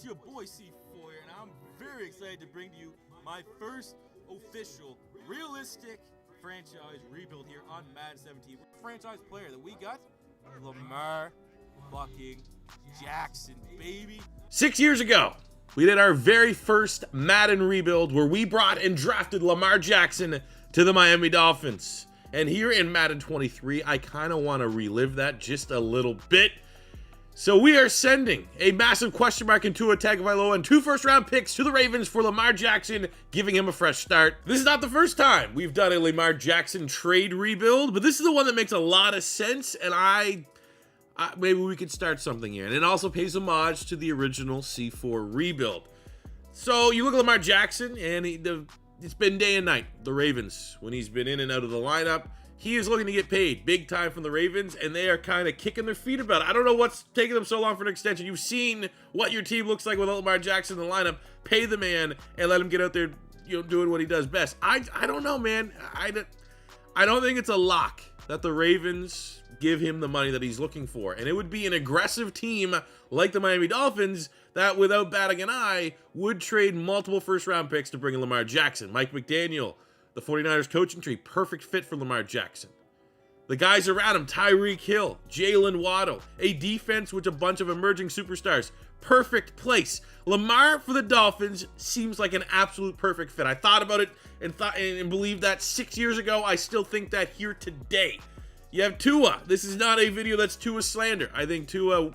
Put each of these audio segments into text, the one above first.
your boy C4 here, and I'm very excited to bring to you my first official, realistic franchise rebuild here on Madden 17. Franchise player that we got, Lamar fucking Jackson, baby. 6 years ago, we did our very first Madden rebuild where we brought and drafted Lamar Jackson to the Miami Dolphins. And here in Madden 23, I kind of want to relive that just a little bit. So we are sending a massive question mark and Tua Tagovailoa and 2 first-round picks to the Ravens for Lamar Jackson, giving him a fresh start. This is not the first time we've done a Lamar Jackson trade rebuild, but this is the one that makes a lot of sense, and maybe we could start something here. And it also pays homage to the original C4 rebuild. So you look at Lamar Jackson, and it's been day and night. The Ravens, when he's been in and out of the lineup, he is looking to get paid big time from the Ravens, and they are kind of kicking their feet about it. I don't know what's taking them so long for an extension. You've seen what your team looks like with Lamar Jackson in the lineup. Pay the man and let him get out there, doing what he does best. I don't know, man. I don't think it's a lock that the Ravens give him the money that he's looking for. And it would be an aggressive team like the Miami Dolphins that, without batting an eye, would trade multiple first-round picks to bring in Lamar Jackson. Mike McDaniel, the 49ers coaching tree, perfect fit for Lamar Jackson. The guys around him, Tyreek Hill, Jalen Waddle, a defense with a bunch of emerging superstars. Perfect place. Lamar for the Dolphins seems like an absolute perfect fit. I thought about it and believed that 6 years ago. I still think that here today. You have Tua. This is not a video that's Tua slander. I think Tua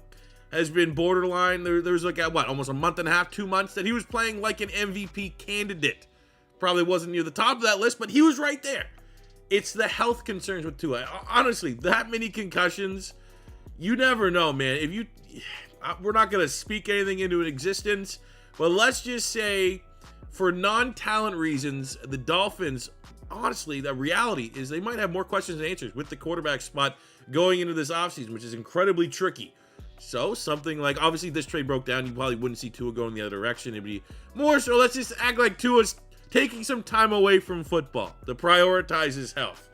has been borderline. There was like, almost a month and a half, 2 months that he was playing like an MVP candidate. Probably wasn't near the top of that list, but he was right there. It's the health concerns with Tua. Honestly, that many concussions, you never know, man. We're not going to speak anything into existence, but let's just say for non-talent reasons, the Dolphins, honestly, the reality is they might have more questions than answers with the quarterback spot going into this offseason, which is incredibly tricky. So something like, obviously this trade broke down, you probably wouldn't see Tua going the other direction. It'd be more so, let's just act like Tua's taking some time away from football to prioritize his health.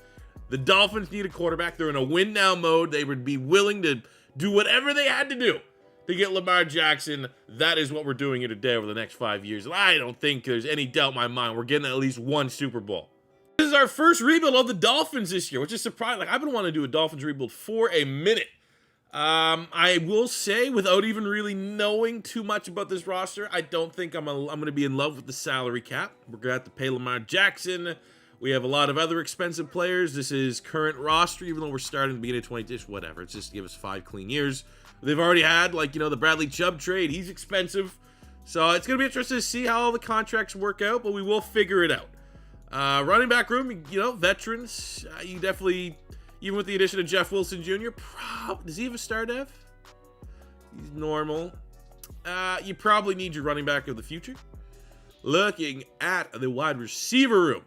The Dolphins need a quarterback. They're in a win-now mode. They would be willing to do whatever they had to do to get Lamar Jackson. That is what we're doing here today over the next 5 years. And I don't think there's any doubt in my mind we're getting at least one Super Bowl. This is our first rebuild of the Dolphins this year, which is surprising. I've been wanting to do a Dolphins rebuild for a minute. I will say, without even really knowing too much about this roster, I don't think I'm going to be in love with the salary cap. We're going to have to pay Lamar Jackson. We have a lot of other expensive players. This is current roster, even though we're starting at the beginning of 20, just whatever. It's just to give us 5 clean years. They've already had, the Bradley Chubb trade. He's expensive. So it's going to be interesting to see how all the contracts work out, but we will figure it out. Running back room, veterans. You definitely, even with the addition of Jeff Wilson Jr., does he have a star dev? He's normal. You probably need your running back of the future. Looking at the wide receiver room,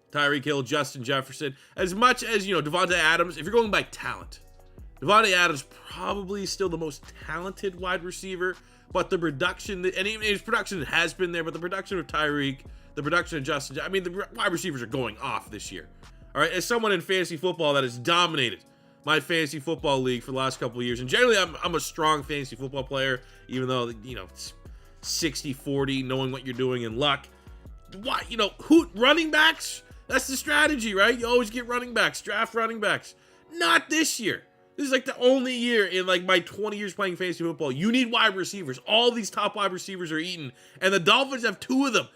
Tyreek Hill, Justin Jefferson. As much as, Devontae Adams, if you're going by talent, Devontae Adams probably still the most talented wide receiver, but the production, and his production has been there, but the production of Tyreek, the production of Justin, the wide receivers are going off this year. All right, as someone in fantasy football that has dominated my fantasy football league for the last couple of years, and generally I'm a strong fantasy football player, even though, it's 60-40, knowing what you're doing in luck. Why, running backs? That's the strategy, right? You always get running backs, draft running backs. Not this year. This is like the only year in my 20 years playing fantasy football. You need wide receivers. All these top wide receivers are eaten, and the Dolphins have 2 of them.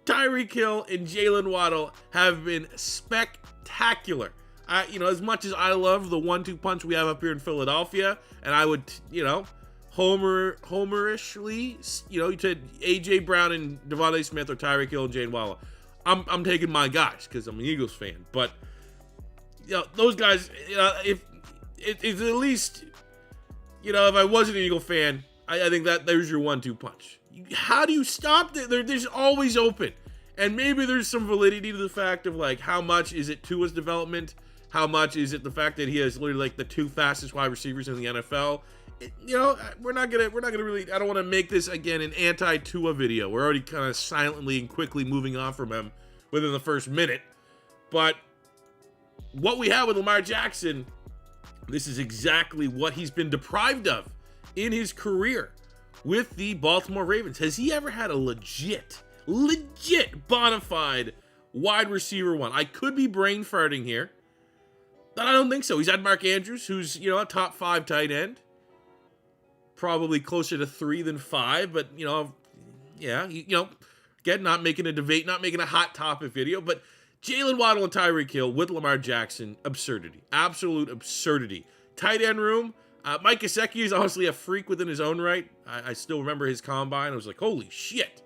Tyreek Hill and Jalen Waddle have been spectacular. As much as I love the 1-2 punch we have up here in Philadelphia, and I would, homerishly, you said A.J. Brown and Devontae Smith or Tyreek Hill and Jalen Waddle. I'm taking my guys because I'm an Eagles fan. But, those guys, if it's at least, if I wasn't an Eagle fan, I think that there's your 1-2 punch. How do you stop that? They're just always open. And maybe there's some validity to the fact of how much is it Tua's development? How much is it the fact that he has literally the 2 fastest wide receivers in the NFL? We're not gonna really. I don't want to make this again an anti-Tua video. We're already kind of silently and quickly moving on from him within the first minute. But what we have with Lamar Jackson, this is exactly what he's been deprived of in his career. with the Baltimore Ravens. Has he ever had a legit bona fide wide receiver one? I could be brain farting here, but I don't think so. He's had Mark Andrews, who's, you know, a top 5 tight end. Probably closer to 3 than 5, but, you know, yeah, you know, again, not making a debate, not making a hot topic video, but Jalen Waddle and Tyreek Hill with Lamar Jackson, absurdity. Absolute absurdity. Tight end room, Mike Gesicki is honestly a freak within his own right. I still remember his combine. I was like, holy shit.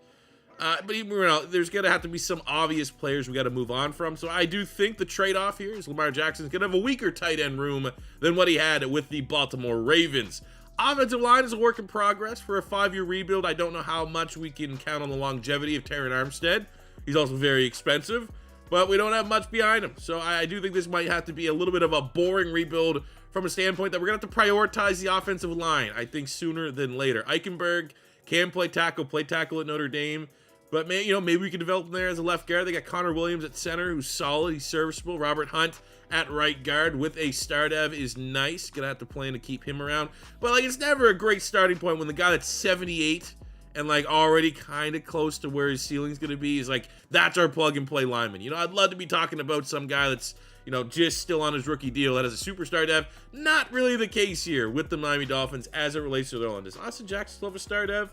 But even, you know, there's going to have to be some obvious players we got to move on from. So I do think the trade-off here is Lamar Jackson's going to have a weaker tight end room than what he had with the Baltimore Ravens. Offensive line is a work in progress for a 5-year rebuild. I don't know how much we can count on the longevity of Terron Armstead. He's also very expensive, but we don't have much behind him. So I do think this might have to be a little bit of a boring rebuild from a standpoint that we're going to have to prioritize the offensive line, I think, sooner than later. Eichenberg can play tackle at Notre Dame. But, you know, maybe we can develop him there as a left guard. They got Connor Williams at center, who's solid. He's serviceable. Robert Hunt at right guard with a Stardev is nice. Gonna have to plan to keep him around. But, like, it's never a great starting point when the guy that's 78 and, like, already kind of close to where his ceiling's gonna be is, like, that's our plug-and-play lineman. You know, I'd love to be talking about some guy that's, you know, just still on his rookie deal that has a superstar dev. Not really the case here with the Miami Dolphins as it relates to their line. Does Austin Jackson still have a star dev?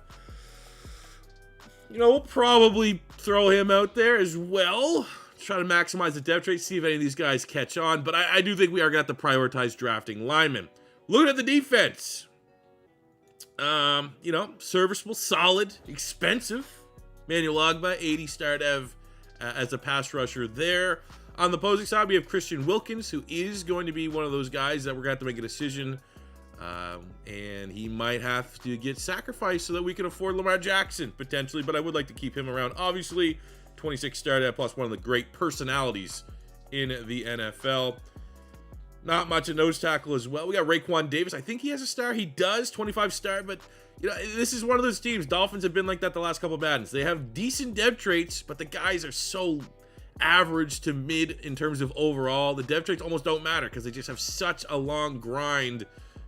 You know, we'll probably throw him out there as well. Try to maximize the depth rate, see if any of these guys catch on. But I do think we are going to have to prioritize drafting linemen. Looking at the defense. You know, serviceable, solid, expensive. Manuel Ogbah, 80 star dev as a pass rusher there. On the opposing side, we have Christian Wilkins, who is going to be one of those guys that we're going to have to make a decision. And he might have to get sacrificed so that we can afford Lamar Jackson, potentially. But I would like to keep him around. Obviously, 26 star depth plus one of the great personalities in the NFL. Not much a nose tackle as well. We got Raekwon Davis. I think he has a star. He does, 25 star. But, you know, this is one of those teams. Dolphins have been like that the last couple of Maddens. They have decent depth traits, but the guys are so average to mid in terms of overall. The depth traits almost don't matter because they just have such a long grind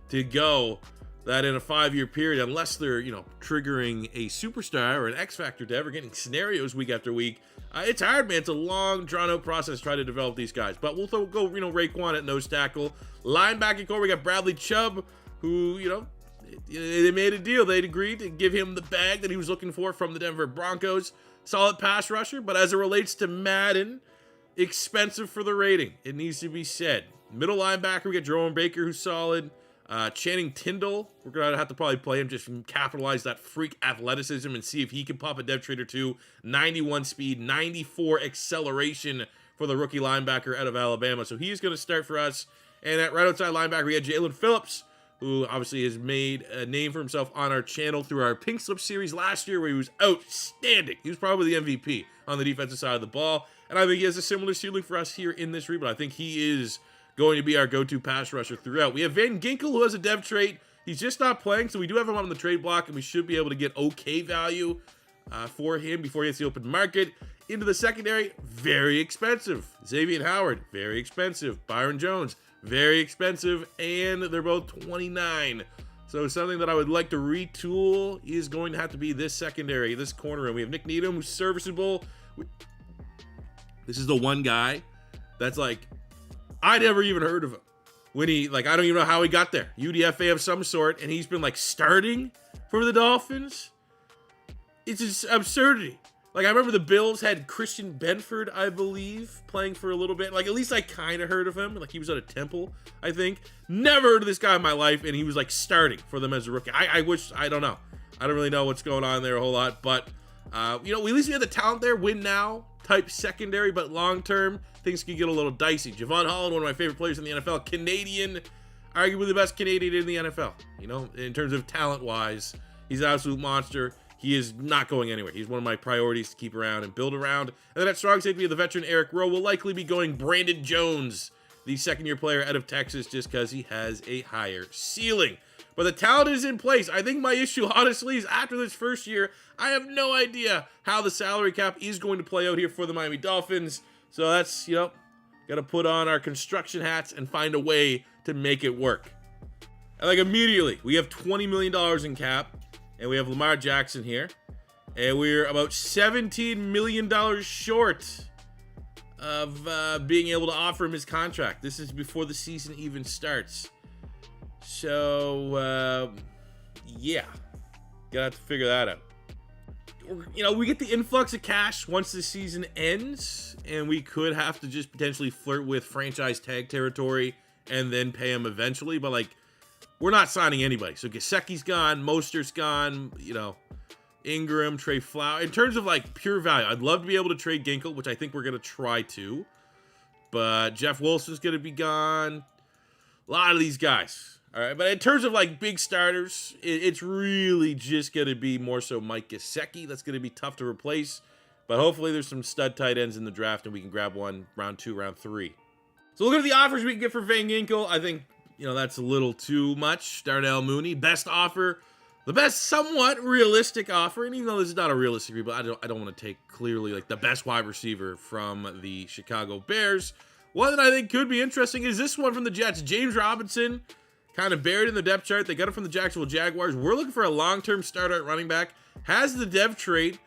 to go that in a 5-year period, unless they're, you know, triggering a superstar or an X Factor dev or getting scenarios week after week, it's hard, man. It's a long, drawn-out process to try to develop these guys. But we'll go, you know, Raekwon at nose tackle. Linebacking core, we got Bradley Chubb, who, you know, they made a deal. They'd agreed to give him the bag that he was looking for from the Denver Broncos. Solid pass rusher, but as it relates to Madden, expensive for the rating. It needs to be said. Middle linebacker, we got Jerome Baker, who's solid. Channing Tindall, we're going to have to probably play him, just capitalize that freak athleticism and see if he can pop a depth trait or two. 91 speed, 94 acceleration for the rookie linebacker out of Alabama. So he's going to start for us. And at right outside linebacker, we had Jalen Phillips, who obviously has made a name for himself on our channel through our Pink Slip series last year, where he was outstanding. He was probably the MVP on the defensive side of the ball. And I think he has a similar ceiling for us here in this rebuild. I think he is going to be our go-to pass rusher throughout. We have Van Ginkel, who has a dev trait. He's just not playing, so we do have him on the trade block, and we should be able to get okay value for him before he hits the open market. Into the secondary, very expensive. Xavier Howard, very expensive. Byron Jones, very expensive, and they're both 29. So something that I would like to retool is going to have to be this secondary, this corner room. We have Nick Needham, who's serviceable. This is the one guy that's like, I never even heard of him. When he, like, I don't even know how he got there. UDFA of some sort, and he's been, like, starting for the Dolphins. It's just absurdity. Like, I remember the Bills had Christian Benford, I believe, playing for a little bit. Like, at least I kind of heard of him. Like, he was at a Temple, I think. Never heard of this guy in my life, and he was, like, starting for them as a rookie. I don't know. I don't really know what's going on there a whole lot, but, you know, at least we had the talent there. Win now type secondary, but long-term, things can get a little dicey. Javon Holland, one of my favorite players in the NFL. Canadian, arguably the best Canadian in the NFL. You know, in terms of talent-wise, he's an absolute monster. He is not going anywhere. He's one of my priorities to keep around and build around. And then at strong safety, the veteran Eric Rowe will likely be going Brandon Jones, the second-year player out of Texas, just because he has a higher ceiling. But the talent is in place. I think my issue, honestly, is after this first year, I have no idea how the salary cap is going to play out here for the Miami Dolphins. So that's, you know, got to put on our construction hats and find a way to make it work. And like immediately, we have $20 million in cap. and we have Lamar Jackson here. And we're about $17 million short of being able to offer him his contract. This is before the season even starts. So, yeah. Gonna have to figure that out. You know, we get the influx of cash once the season ends, and we could have to just potentially flirt with franchise tag territory and then pay him eventually. But, like, we're not signing anybody. So Gesicki's gone, Mostert's gone, you know, Ingram, Trey Flower. In terms of, like, pure value, I'd love to be able to trade Ginkle, which I think we're going to try to. But Jeff Wilson's going to be gone. A lot of these guys. All right, but in terms of, like, big starters, it's really just going to be more so Mike Gesicki. That's going to be tough to replace. But hopefully there's some stud tight ends in the draft, and we can grab one round 2, round 3. So look at the offers we can get for Van Ginkel. I think, you know, that's a little too much. Darnell Mooney, best offer. The best somewhat realistic offer, and even though this is not a realistic rebuild, I don't want to take clearly, like, the best wide receiver from the Chicago Bears. One that I think could be interesting is this one from the Jets. James Robinson, kind of buried in the depth chart. They got it from the Jacksonville Jaguars. We're looking for a long-term starter at running back. Has the dev trait.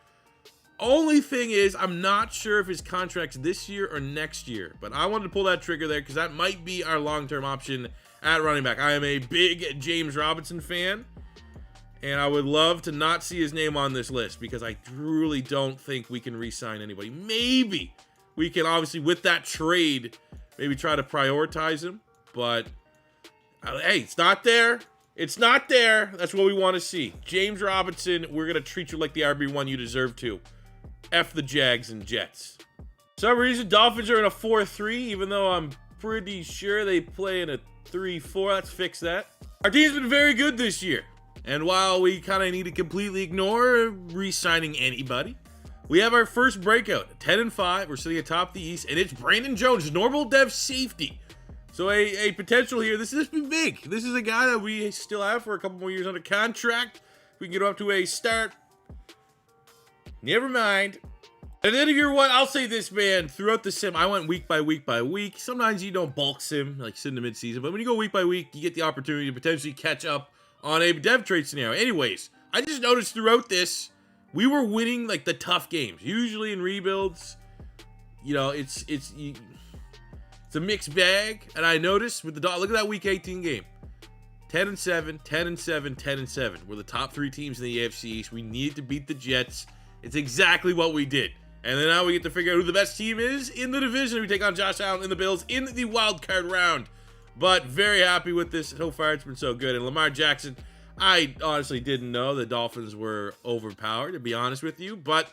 Only thing is, I'm not sure if his contract's this year or next year. But I wanted to pull that trigger there because that might be our long-term option at running back. I am a big James Robinson fan. And I would love to not see his name on this list because I truly don't think we can re-sign anybody. Maybe we can, obviously, with that trade, maybe try to prioritize him. But hey, it's not there. It's not there. That's what we want to see. James Robinson, we're going to treat you like the RB1 you deserve to. F the Jags and Jets. For some reason, Dolphins are in a 4-3, even though I'm pretty sure they play in a 3-4. Let's fix that. Our team's been very good this year. And while we kind of need to completely ignore re-signing anybody, we have our first breakout. 10-5. We're sitting atop the East, and it's Brandon Jones, normal dev safety. So a potential here. This is big. This is a guy that we still have for a couple more years under contract. We can get up to a start. Never mind. At the end of year one, I'll say this, man. Throughout the sim, I went week by week by week. Sometimes you don't bulk sim, like sit in the midseason. But when you go week by week, you get the opportunity to potentially catch up on a dev trade scenario. Anyways, I just noticed throughout this, we were winning, like, the tough games. Usually in rebuilds, you know, it's a mixed bag, and I noticed with the look at that Week 18 game, 10-7, 10-7, 10-7. We're the top 3 teams in the AFC East. We need to beat the Jets. It's exactly what we did, and then now we get to figure out who the best team is in the division. We take on Josh Allen and the Bills in the wild card round. But very happy with this so far. It's been so good. And Lamar Jackson, I honestly didn't know the Dolphins were overpowered, to be honest with you, but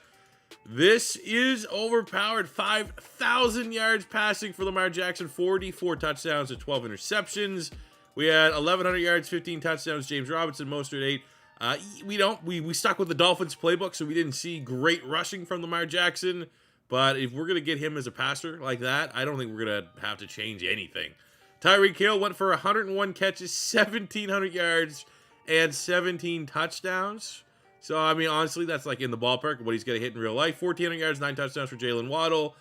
this is overpowered. 5,000 yards passing for Lamar Jackson, 44 touchdowns and 12 interceptions. We had 1,100 yards, 15 touchdowns. James Robinson, Mostert 8. We stuck with the Dolphins playbook, so we didn't see great rushing from Lamar Jackson. But if we're going to get him as a passer like that, I don't think we're going to have to change anything. Tyreek Hill went for 101 catches, 1,700 yards, and 17 touchdowns. So, I mean, honestly, that's like in the ballpark of what he's going to hit in real life. 1,400 yards, 9 touchdowns for Jalen Waddle.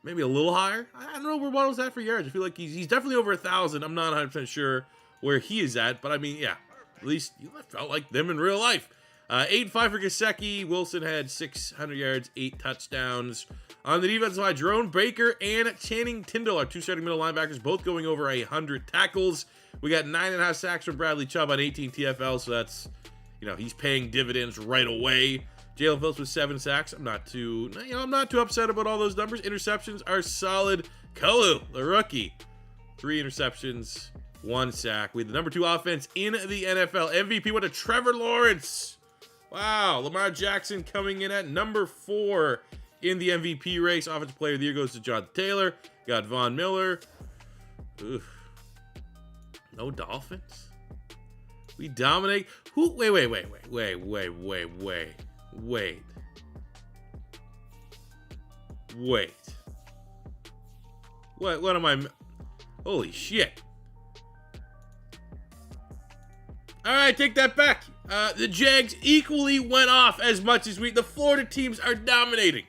Maybe a little higher. I don't know where Waddle's at for yards. I feel like he's definitely over 1,000. I'm not 100% sure where he is at. But, I mean, yeah, at least you felt like them in real life. 8-5 for Gesicki. Wilson had 600 yards, 8 touchdowns. On the defensive side, Jerome Baker and Channing Tindall, our 2 starting middle linebackers, both going over 100 tackles. We got 9.5 sacks from Bradley Chubb on 18 TFL, so that's, you know, he's paying dividends right away. Jalen Phillips with 7 sacks. I'm not too upset about all those numbers. Interceptions are solid. Kalu, the rookie, 3 interceptions, 1 sack. We had the number 2 offense in the NFL. MVP went to Trevor Lawrence. Wow, Lamar Jackson coming in at number 4 in the MVP race. Offensive Player of the Year goes to John Taylor. Got Von Miller. Oof. No Dolphins? We dominate. Who? Wait. What am I? Holy shit. All right, take that back. The Jags equally went off as much as the Florida teams are dominating.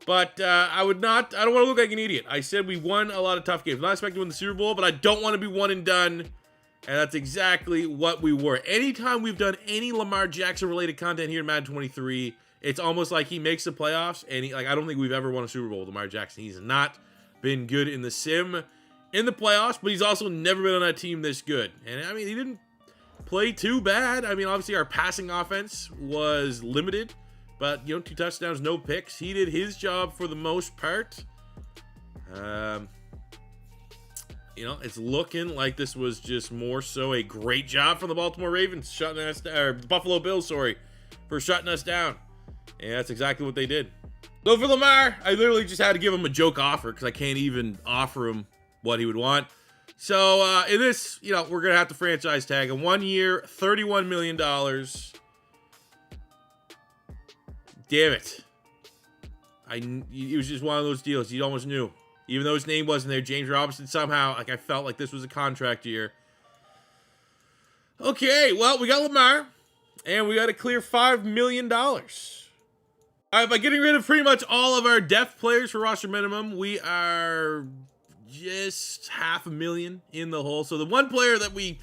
But I don't want to look like an idiot. I said we won a lot of tough games. I'm not expecting to win the Super Bowl, but I don't want to be one and done And that's exactly what we were. Anytime we've done any Lamar Jackson related content here in Madden 23, it's almost like he makes the playoffs. And I don't think we've ever won a Super Bowl with Lamar Jackson. He's not been good in the sim in the playoffs, but he's also never been on a team this good. And I mean, he didn't play too bad. I mean, obviously our passing offense was limited, but 2 touchdowns, no picks. He did his job for the most part. It's looking like this was just more so a great job from the Baltimore Ravens, shutting us down, or Buffalo Bills, sorry, for shutting us down. And that's exactly what they did. So for Lamar, I literally just had to give him a joke offer because I can't even offer him what he would want. So in this, we're going to have to franchise tag him. 1 year, $31 million. Damn it. It was just one of those deals you almost knew. Even though his name wasn't there, James Robinson, somehow, I felt like this was a contract year. Okay, well, we got Lamar, and we got to clear $5 million. All right, by getting rid of pretty much all of our depth players for roster minimum, we are just $500,000 in the hole. So the one player that we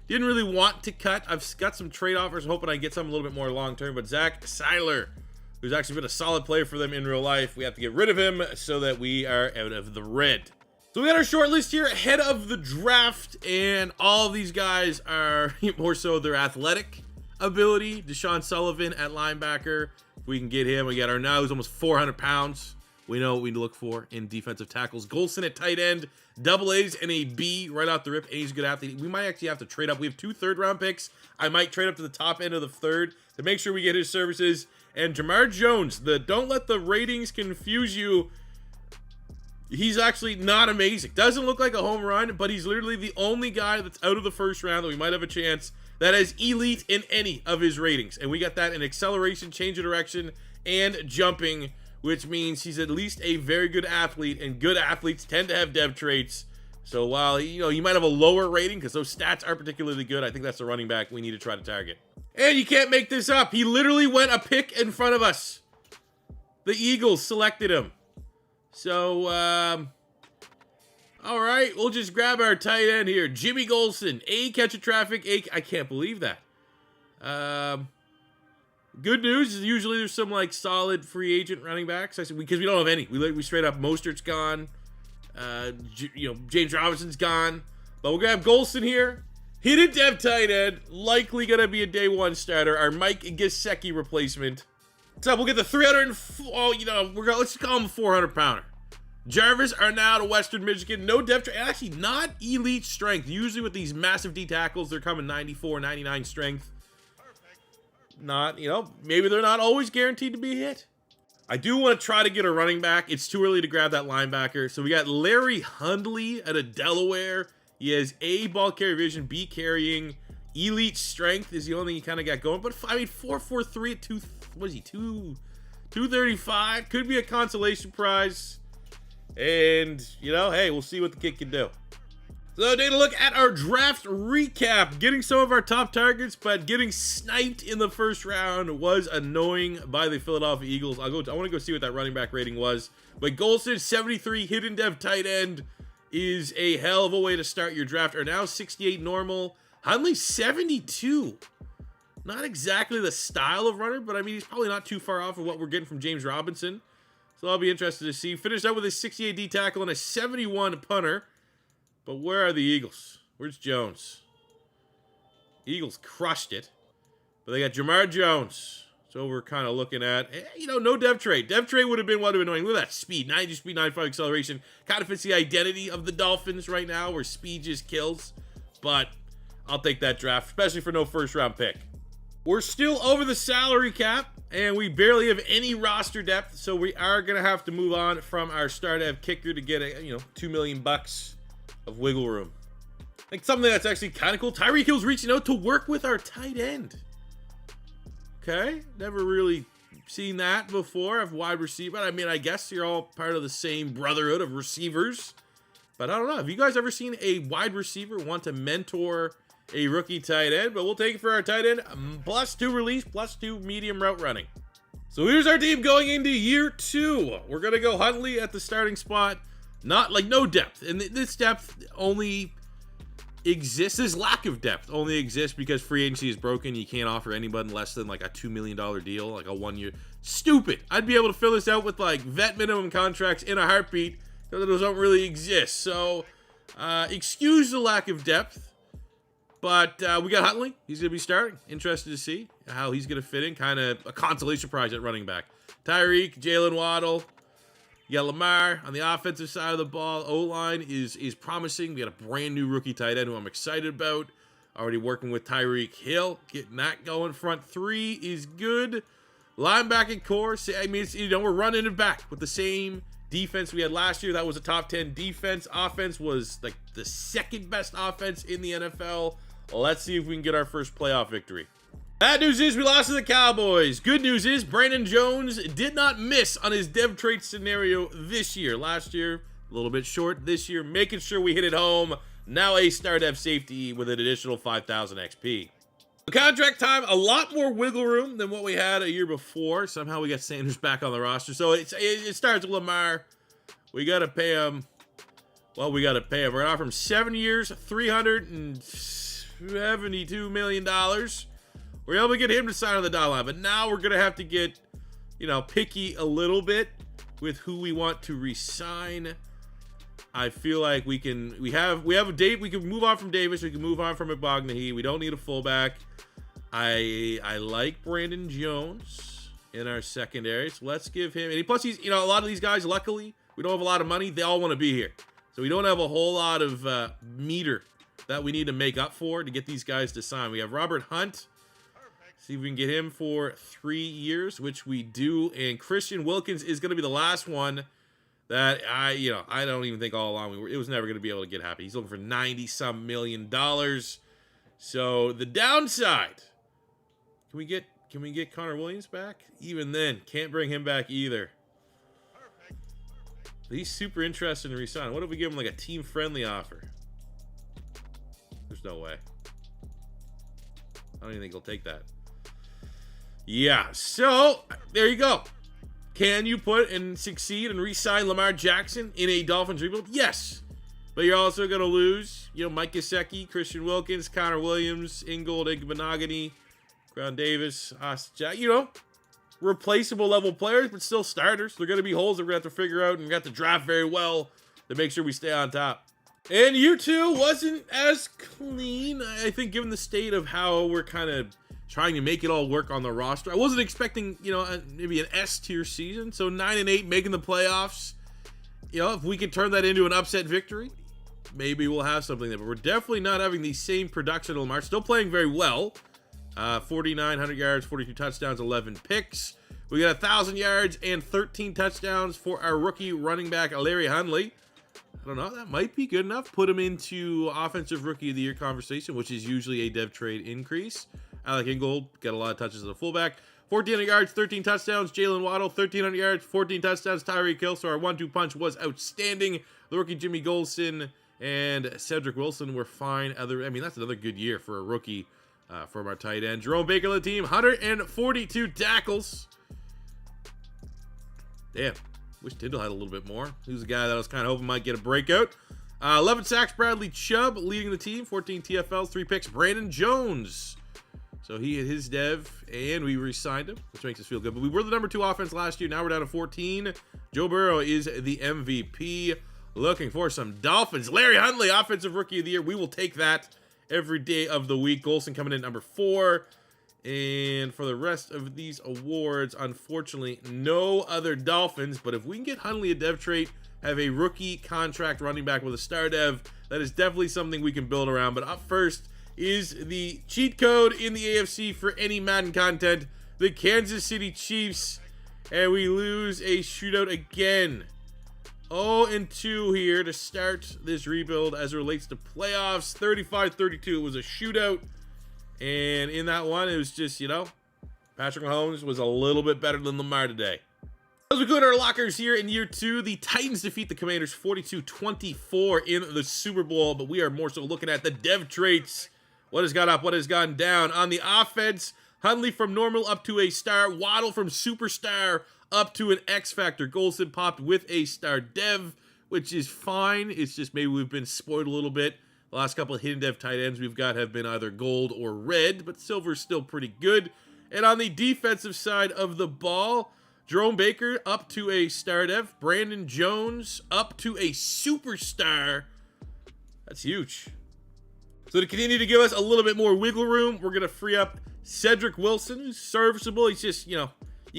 didn't really want to cut, I've got some trade offers, hoping I get something a little bit more long-term, but Zach Seiler, who's actually been a solid player for them in real life. We have to get rid of him so that we are out of the red. So we got our short list here ahead of the draft, and all of these guys are more so their athletic ability. Deshaun Sullivan at linebacker. If we can get him, we got our now, who's almost 400 pounds. We know what we look for in defensive tackles. Golson at tight end, double A's and a B right off the rip. A's a good athlete. We might actually have to trade up. We have 2 third-round picks. I might trade up to the top end of the third to make sure we get his services. And Jamar Jones, don't let the ratings confuse you. He's actually not amazing. Doesn't look like a home run, but he's literally the only guy that's out of the first round that we might have a chance that is elite in any of his ratings. And we got that in acceleration, change of direction, and jumping, which means he's at least a very good athlete, and good athletes tend to have dev traits. So while, he might have a lower rating because those stats aren't particularly good, I think that's the running back we need to try to target. And you can't make this up. He literally went a pick in front of us. The Eagles selected him. So, all right, we'll just grab our tight end here. Jimmy Golson, A, catch of traffic, I can't believe that. Good news is usually there's some solid free agent running backs. Because we don't have any. We straight up, Mostert's gone. James Robinson's gone. But we'll grab Golson here. Hidden dev tight end, likely going to be a day 1 starter. Our Mike Gesicki replacement. So we'll get the 304, let's call him a 400-pounder. Jarvis are now to Western Michigan. No depth, actually not elite strength. Usually with these massive D tackles, they're coming 94, 99 strength. Not, maybe they're not always guaranteed to be hit. I do want to try to get a running back. It's too early to grab that linebacker. So we got Larry Hundley out of Delaware. He has A, ball carrier vision, B, carrying. Elite strength is the only thing he kind of got going. But, 4.43 at 235. Could be a consolation prize. And, hey, we'll see what the kid can do. So, taking a look at our draft recap. Getting some of our top targets, but getting sniped in the first round was annoying by the Philadelphia Eagles. I want to go see what that running back rating was. But Golson, 73, hidden dev tight end, is a hell of a way to start your draft. Are now 68 normal. Hundley, 72. Not exactly the style of runner, but he's probably not too far off of what we're getting from James Robinson. So I'll be interested to see. Finished up with a 68 D tackle and a 71 punter. But where are the Eagles? Where's Jones? Eagles crushed it. But they got Jamar Jones. So we're kind of looking at, no dev trade. Dev trade would have been what would have been annoying. Look at that speed. 90 speed, 95 acceleration. Kind of fits the identity of the Dolphins right now, where speed just kills. But I'll take that draft, especially for no first round pick. We're still over the salary cap, and we barely have any roster depth. So we are going to have to move on from our star dev kicker to get $2 million of wiggle room. I think something that's actually kind of cool. Tyreek Hill's reaching out to work with our tight end. Okay, never really seen that before of wide receiver. I guess you're all part of the same brotherhood of receivers. But I don't know. Have you guys ever seen a wide receiver want to mentor a rookie tight end? But we'll take it for our tight end. +2 release, +2 medium route running. So here's our team going into year 2. We're going to go Hundley at the starting spot. Not no depth. And this depth only exists. This lack of depth only exists because free agency is broken. You can't offer anybody less than like a $2 million deal, like a 1 year. Stupid. I'd be able to fill this out with like vet minimum contracts in a heartbeat. Those don't really exist. So, excuse the lack of depth. But we got Huntley. He's going to be starting. Interested to see how he's going to fit in. Kind of a consolation prize at running back. Tyreek, Jalen Waddle. You got Lamar on the offensive side of the ball. O-line is promising. We got a brand new rookie tight end who I'm excited about. Already working with Tyreek Hill. Getting that going. Front three is good. Linebacking core. I mean, we're running it back with the same defense we had last year. That was a top 10 defense. Offense was like the second best offense in the NFL. Let's see if we can get our first playoff victory. Bad news is we lost to the Cowboys. Good news is Brandon Jones did not miss on his dev trade scenario this year. Last year, a little bit short. This year, making sure we hit it home. Now a star dev safety with an additional 5,000 XP. The contract time, a lot more wiggle room than what we had a year before. Somehow we got Sanders back on the roster. So it starts with Lamar. We got to pay him. Well, we got to pay him. We're going to offer him 7 years, $372 million. We're able to get him to sign on the dotted line, but now we're going to have to get, picky a little bit with who we want to re-sign. I feel like we have a date. We can move on from Davis. We can move on from Ibagnahi. We don't need a fullback. I like Brandon Jones in our secondary, so let's give him. And plus, he's, a lot of these guys, luckily, we don't have a lot of money. They all want to be here. So we don't have a whole lot of meter that we need to make up for to get these guys to sign. We have Robert Hunt. See if we can get him for 3 years, which we do. And Christian Wilkins is going to be the last one that I don't even think all along it was never going to be able to get happy. He's looking for $90-some million. So the downside, can we get Connor Williams back? Even then, can't bring him back either. He's super interested in resigning. What if we give him like a team-friendly offer? There's no way. I don't even think he'll take that. Yeah, so there you go. Can you put and succeed and re-sign Lamar Jackson in a Dolphins rebuild? Yes. But you're also going to lose, Mike Gesicki, Christian Wilkins, Connor Williams, Ingold, Igbenogany, Crown Davis, replaceable level players, but still starters. They're going to be holes that we're going to have to figure out, and we're going to have to draft very well to make sure we stay on top. And year 2 wasn't as clean, I think, given the state of how we're kind of trying to make it all work on the roster. I wasn't expecting, maybe an S-tier season. So 9-8, making the playoffs. If we can turn that into an upset victory, maybe we'll have something there. But we're definitely not having the same production of Lamar. Still playing very well. 4,900 yards, 42 touchdowns, 11 picks. We got 1,000 yards and 13 touchdowns for our rookie running back, Larry Huntley. I don't know. That might be good enough. Put him into Offensive Rookie of the Year conversation, which is usually a dev trade increase. Alec Ingold got a lot of touches as a fullback. 1,400 yards, 13 touchdowns. Jalen Waddle, 1,300 yards, 14 touchdowns. Tyreek Hill. So our 1-2 punch was outstanding. The rookie Jimmy Golson and Cedric Wilson were fine. That's another good year for a rookie from our tight end. Jerome Baker led the team, 142 tackles. Damn. Wish Tyndall had a little bit more. He was a guy that I was kind of hoping might get a breakout. 11 sacks. Bradley Chubb leading the team. 14 TFLs, 3 picks. Brandon Jones. So he hit his dev, and we re-signed him, which makes us feel good. But we were the number 2 offense last year. Now we're down to 14. Joe Burrow is the MVP. Looking for some Dolphins. Larry Huntley, Offensive Rookie of the Year. We will take that every day of the week. Golson coming in number 4. And for the rest of these awards, unfortunately, no other Dolphins. But if we can get Huntley a dev trait, have a rookie contract running back with a star dev, that is definitely something we can build around. But up first is the cheat code in the AFC for any Madden content, the Kansas City Chiefs, and we lose a shootout again. 0-2 here to start this rebuild as it relates to playoffs. 35-32, it was a shootout, and in that one, it was just, Patrick Mahomes was a little bit better than Lamar today. As we go to our lockers here in year 2, the Titans defeat the Commanders 42-24 in the Super Bowl, but we are more so looking at the dev traits. What has gone up, what has gone down. On the offense, Huntley from normal up to a star. Waddle from superstar up to an X Factor. Golson popped with a star dev, which is fine. It's just maybe we've been spoiled a little bit The last couple of hidden dev tight ends we've got have been either gold or red, but silver's still pretty good. And on the defensive side of the ball, Jerome Baker up to a star dev. Brandon Jones up to a superstar. That's huge. So to continue to give us a little bit more wiggle room, we're going to free up Cedric Wilson, who's serviceable. He's just, you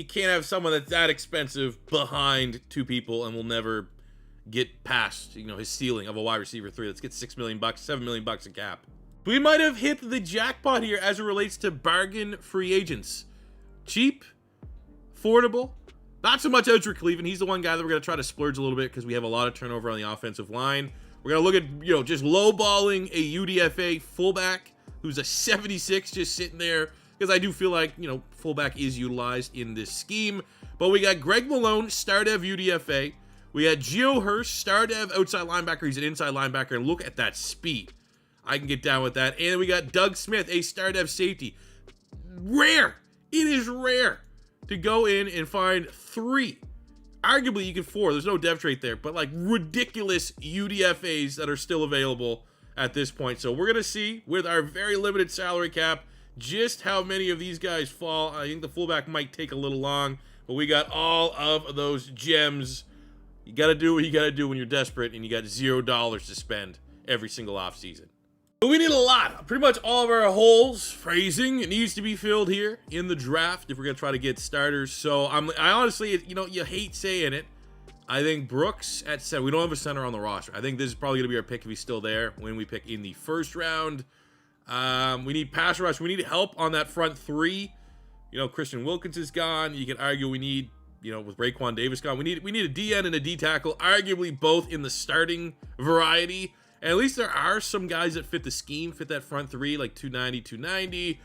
can't have someone that's that expensive behind two people and will never get past, his ceiling of a wide receiver 3. Let's get $6 million, $7 million in cap. We might have hit the jackpot here as it relates to bargain free agents. Cheap, affordable, not so much Edric Cleveland. He's the one guy that we're going to try to splurge a little bit because we have a lot of turnover on the offensive line. We're going to look at, just lowballing a UDFA fullback who's a 76 just sitting there because I do feel like, fullback is utilized in this scheme. But we got Greg Malone, star dev UDFA. We got Gio Hurst, star dev outside linebacker. He's an inside linebacker, and look at that speed. I can get down with that. And we got Doug Smith, a star dev safety. Rare. It is rare to go in and find 3. Arguably, you can 4. There's no dev trait there, but like ridiculous UDFAs that are still available at this point. So we're going to see with our very limited salary cap just how many of these guys fall. I think the fullback might take a little long, but we got all of those gems. You got to do what you got to do when you're desperate and you got $0 to spend every single offseason. But we need a lot. Pretty much all of our holes, phrasing, it needs to be filled here in the draft if we're going to try to get starters. So I honestly, you hate saying it. I think Brooks at 7. We don't have a center on the roster. I think this is probably going to be our pick if he's still there when we pick in the first round. We need pass rush. We need help on that front 3. Christian Wilkins is gone. You can argue we need, with Raekwon Davis gone, we need a DN and a D tackle, arguably both in the starting variety. And at least there are some guys that fit the scheme, fit that front 3, like 290.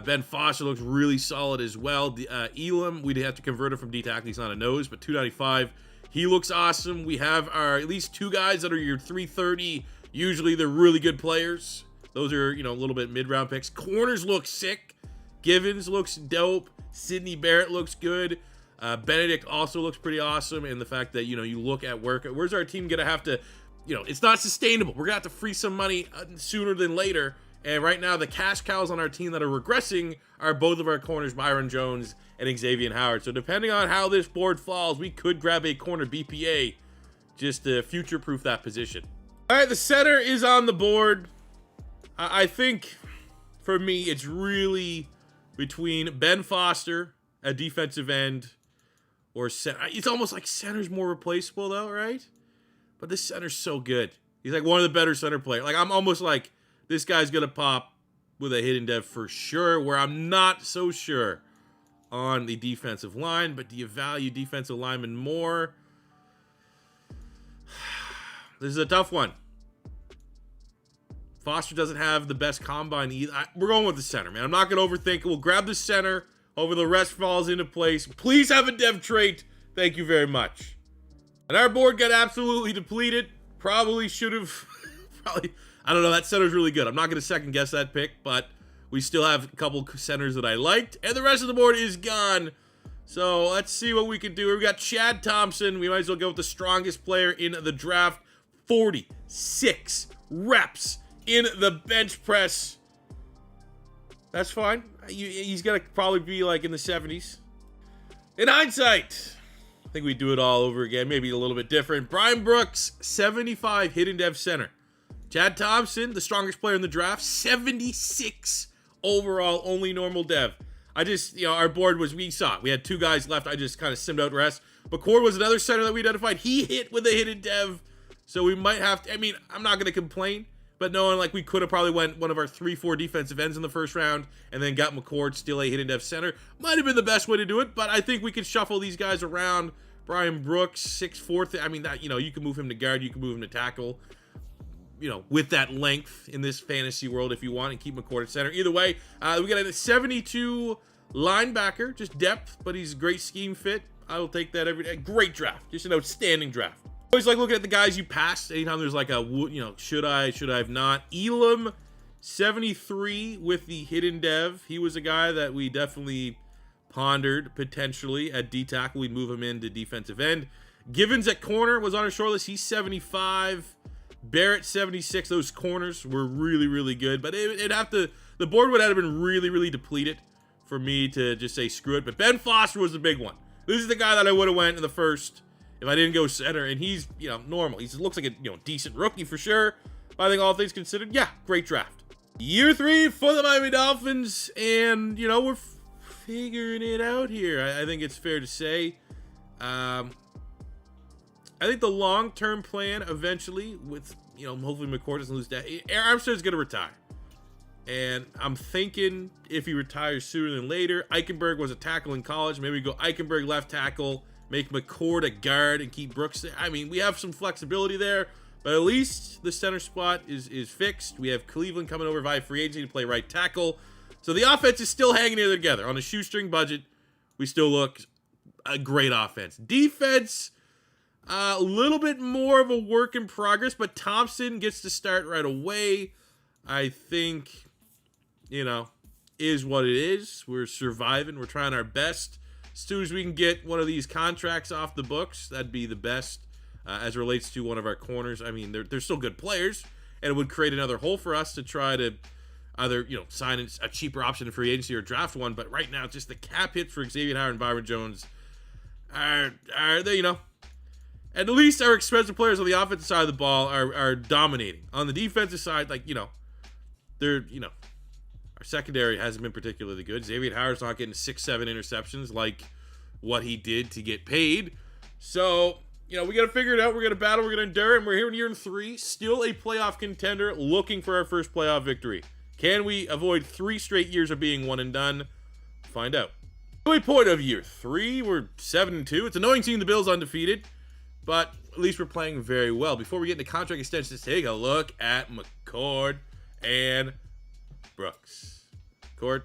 Ben Foster looks really solid as well. Elam, we'd have to convert him from D tackle. He's not a nose, but 295. He looks awesome. We have our at least 2 guys that are your 330. Usually they're really good players. Those are, a little bit mid-round picks. Corners look sick. Givens looks dope. Sidney Barrett looks good. Benedict also looks pretty awesome. And the fact that, you look at where's our team going to have to, it's not sustainable. We're going to have to free some money sooner than later. And right now, the cash cows on our team that are regressing are both of our corners, Byron Jones and Xavier Howard. So depending on how this board falls, we could grab a corner BPA just to future-proof that position. All right, the center is on the board. I think, for me, it's really between Ben Foster, a defensive end, or center. It's almost like center's more replaceable, though, right? But this center's so good. He's like one of the better center players. Like, I'm almost like, this guy's going to pop with a hidden dev for sure, where I'm not so sure on the defensive line. But do you value defensive linemen more? This is a tough one. Foster doesn't have the best combine either. We're going with the center, man. I'm not going to overthink it. We'll grab the center. Over the rest falls into place. Please have a dev trait. Thank you very much. And our board got absolutely depleted. Probably should have... I don't know. That center's really good. I'm not going to second guess that pick, but we still have a couple centers that I liked. And the rest of the board is gone. So let's see what we can do. We've got Chad Thompson. We might as well go with the strongest player in the draft. 46 reps in the bench press. That's fine. He's going to probably be like in the 70s. In hindsight, I think we do it all over again. Maybe a little bit different. Brian Brooks, 75 hidden dev center. Chad Thompson, the strongest player in the draft, 76 overall, only normal dev. I just, our board was, we saw it. We had 2 guys left. I just kind of simmed out rest. McCord was another center that we identified. He hit with a hidden dev. So we might have to, I'm not going to complain. But knowing like we could have probably went one of our 3-4 defensive ends in the first round and then got McCord, still a hidden dev center. Might have been the best way to do it, but I think we could shuffle these guys around. Brian Brooks, 6'4". That, you can move him to guard, you can move him to tackle. With that length in this fantasy world if you want, and keep McCord at center. Either way, we got a 72 linebacker, just depth, but he's a great scheme fit. I will take that every day. Great draft, just an outstanding draft. Always like looking at the guys you passed. Anytime there's like a, should I have not. Elam, 73 with the hidden dev. He was a guy that we definitely pondered potentially at D tackle. We'd move him into defensive end. Givens at corner was on our short list. He's 75. Barrett 76. Those corners were really, really good, but the board would have been really, really depleted for me to just say screw it. But Ben Foster was the big one. This is the guy that I would have went in the first if I didn't go center, and he's, normal. He looks like a, decent rookie for sure. But I think all things considered, yeah, great draft. Year 3 for the Miami Dolphins, and, we're figuring it out here. I think it's fair to say. I think the long-term plan eventually with, hopefully McCord doesn't lose that. Armstead's going to retire. And I'm thinking if he retires sooner than later, Eichenberg was a tackle in college. Maybe we go Eichenberg left tackle, make McCord a guard, and keep Brooks there. I mean, we have some flexibility there, but at least the center spot is fixed. We have Cleveland coming over via free agency to play right tackle. So the offense is still hanging together. On a shoestring budget, we still look a great offense. Defense, a little bit more of a work in progress, but Thompson gets to start right away. I think, is what it is. We're surviving. We're trying our best. As soon as we can get one of these contracts off the books, that'd be the best as it relates to one of our corners. I mean, they're still good players, and it would create another hole for us to try to either, sign a cheaper option in free agency or draft one. But right now, just the cap hits for Xavier Howard and Byron Jones are they, at least our expensive players on the offensive side of the ball are dominating. On the defensive side, they're, our secondary hasn't been particularly good. Xavier Howard's not getting 6-7 interceptions like what he did to get paid. So, we got to figure it out. We're going to battle. We're going to endure. And we're here in year 3. Still a playoff contender looking for our first playoff victory. Can we avoid 3 straight years of being one and done? Find out. The point of year 3, we're 7-2. It's annoying seeing the Bills undefeated, but at least we're playing very well. Before we get into contract extensions, let's take a look at McCord and Brooks. McCord,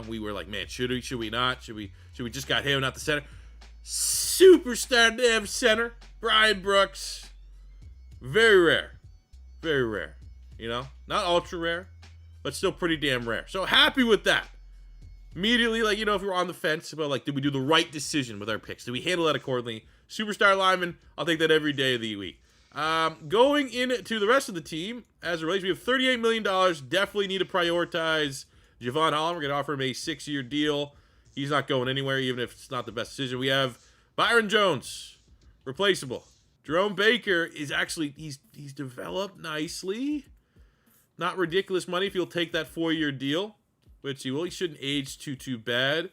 we were like, man, should we not? Should we just got him, not the center? Superstar damn center, Brian Brooks. Very rare. Very rare. Not ultra rare, but still pretty damn rare. So happy with that. Immediately, if we were on the fence about, did we do the right decision with our picks? Did we handle that accordingly? Superstar lineman, I'll take that every day of the week. Going into the rest of the team, as it relates, we have $38 million. Definitely need to prioritize Javon Holland. We're going to offer him a 6-year deal. He's not going anywhere, even if it's not the best decision. We have Byron Jones, replaceable. Jerome Baker is actually, he's developed nicely. Not ridiculous money if you'll take that 4-year deal, which he will. He shouldn't age too bad.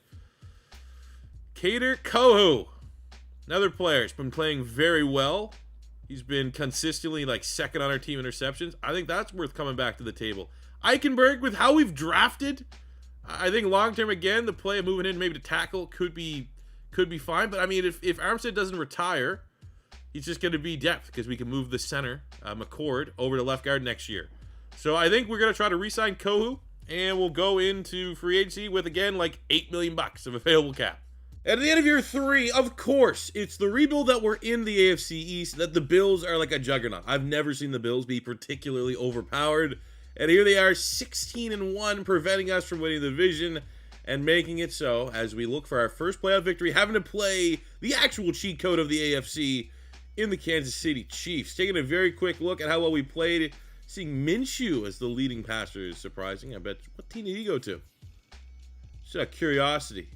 Kader Kohu, another player. He's been playing very well. He's been consistently second on our team interceptions. I think that's worth coming back to the table. Eichenberg, with how we've drafted, I think long-term, again, the play of moving in maybe to tackle could be fine. But, I mean, if Armstead doesn't retire, he's just going to be depth because we can move the center, McCord, over to left guard next year. So I think we're going to try to re-sign Kohu, and we'll go into free agency with, again, $8 million of available cap. At the end of year 3, of course, it's the rebuild that we're in the AFC East, that the Bills are like a juggernaut. I've never seen the Bills be particularly overpowered. And here they are, 16-1, preventing us from winning the division and making it so as we look for our first playoff victory, having to play the actual cheat code of the AFC in the Kansas City Chiefs. Taking a very quick look at how well we played, seeing Minshew as the leading passer is surprising. I bet, what team did he go to? Just out of curiosity.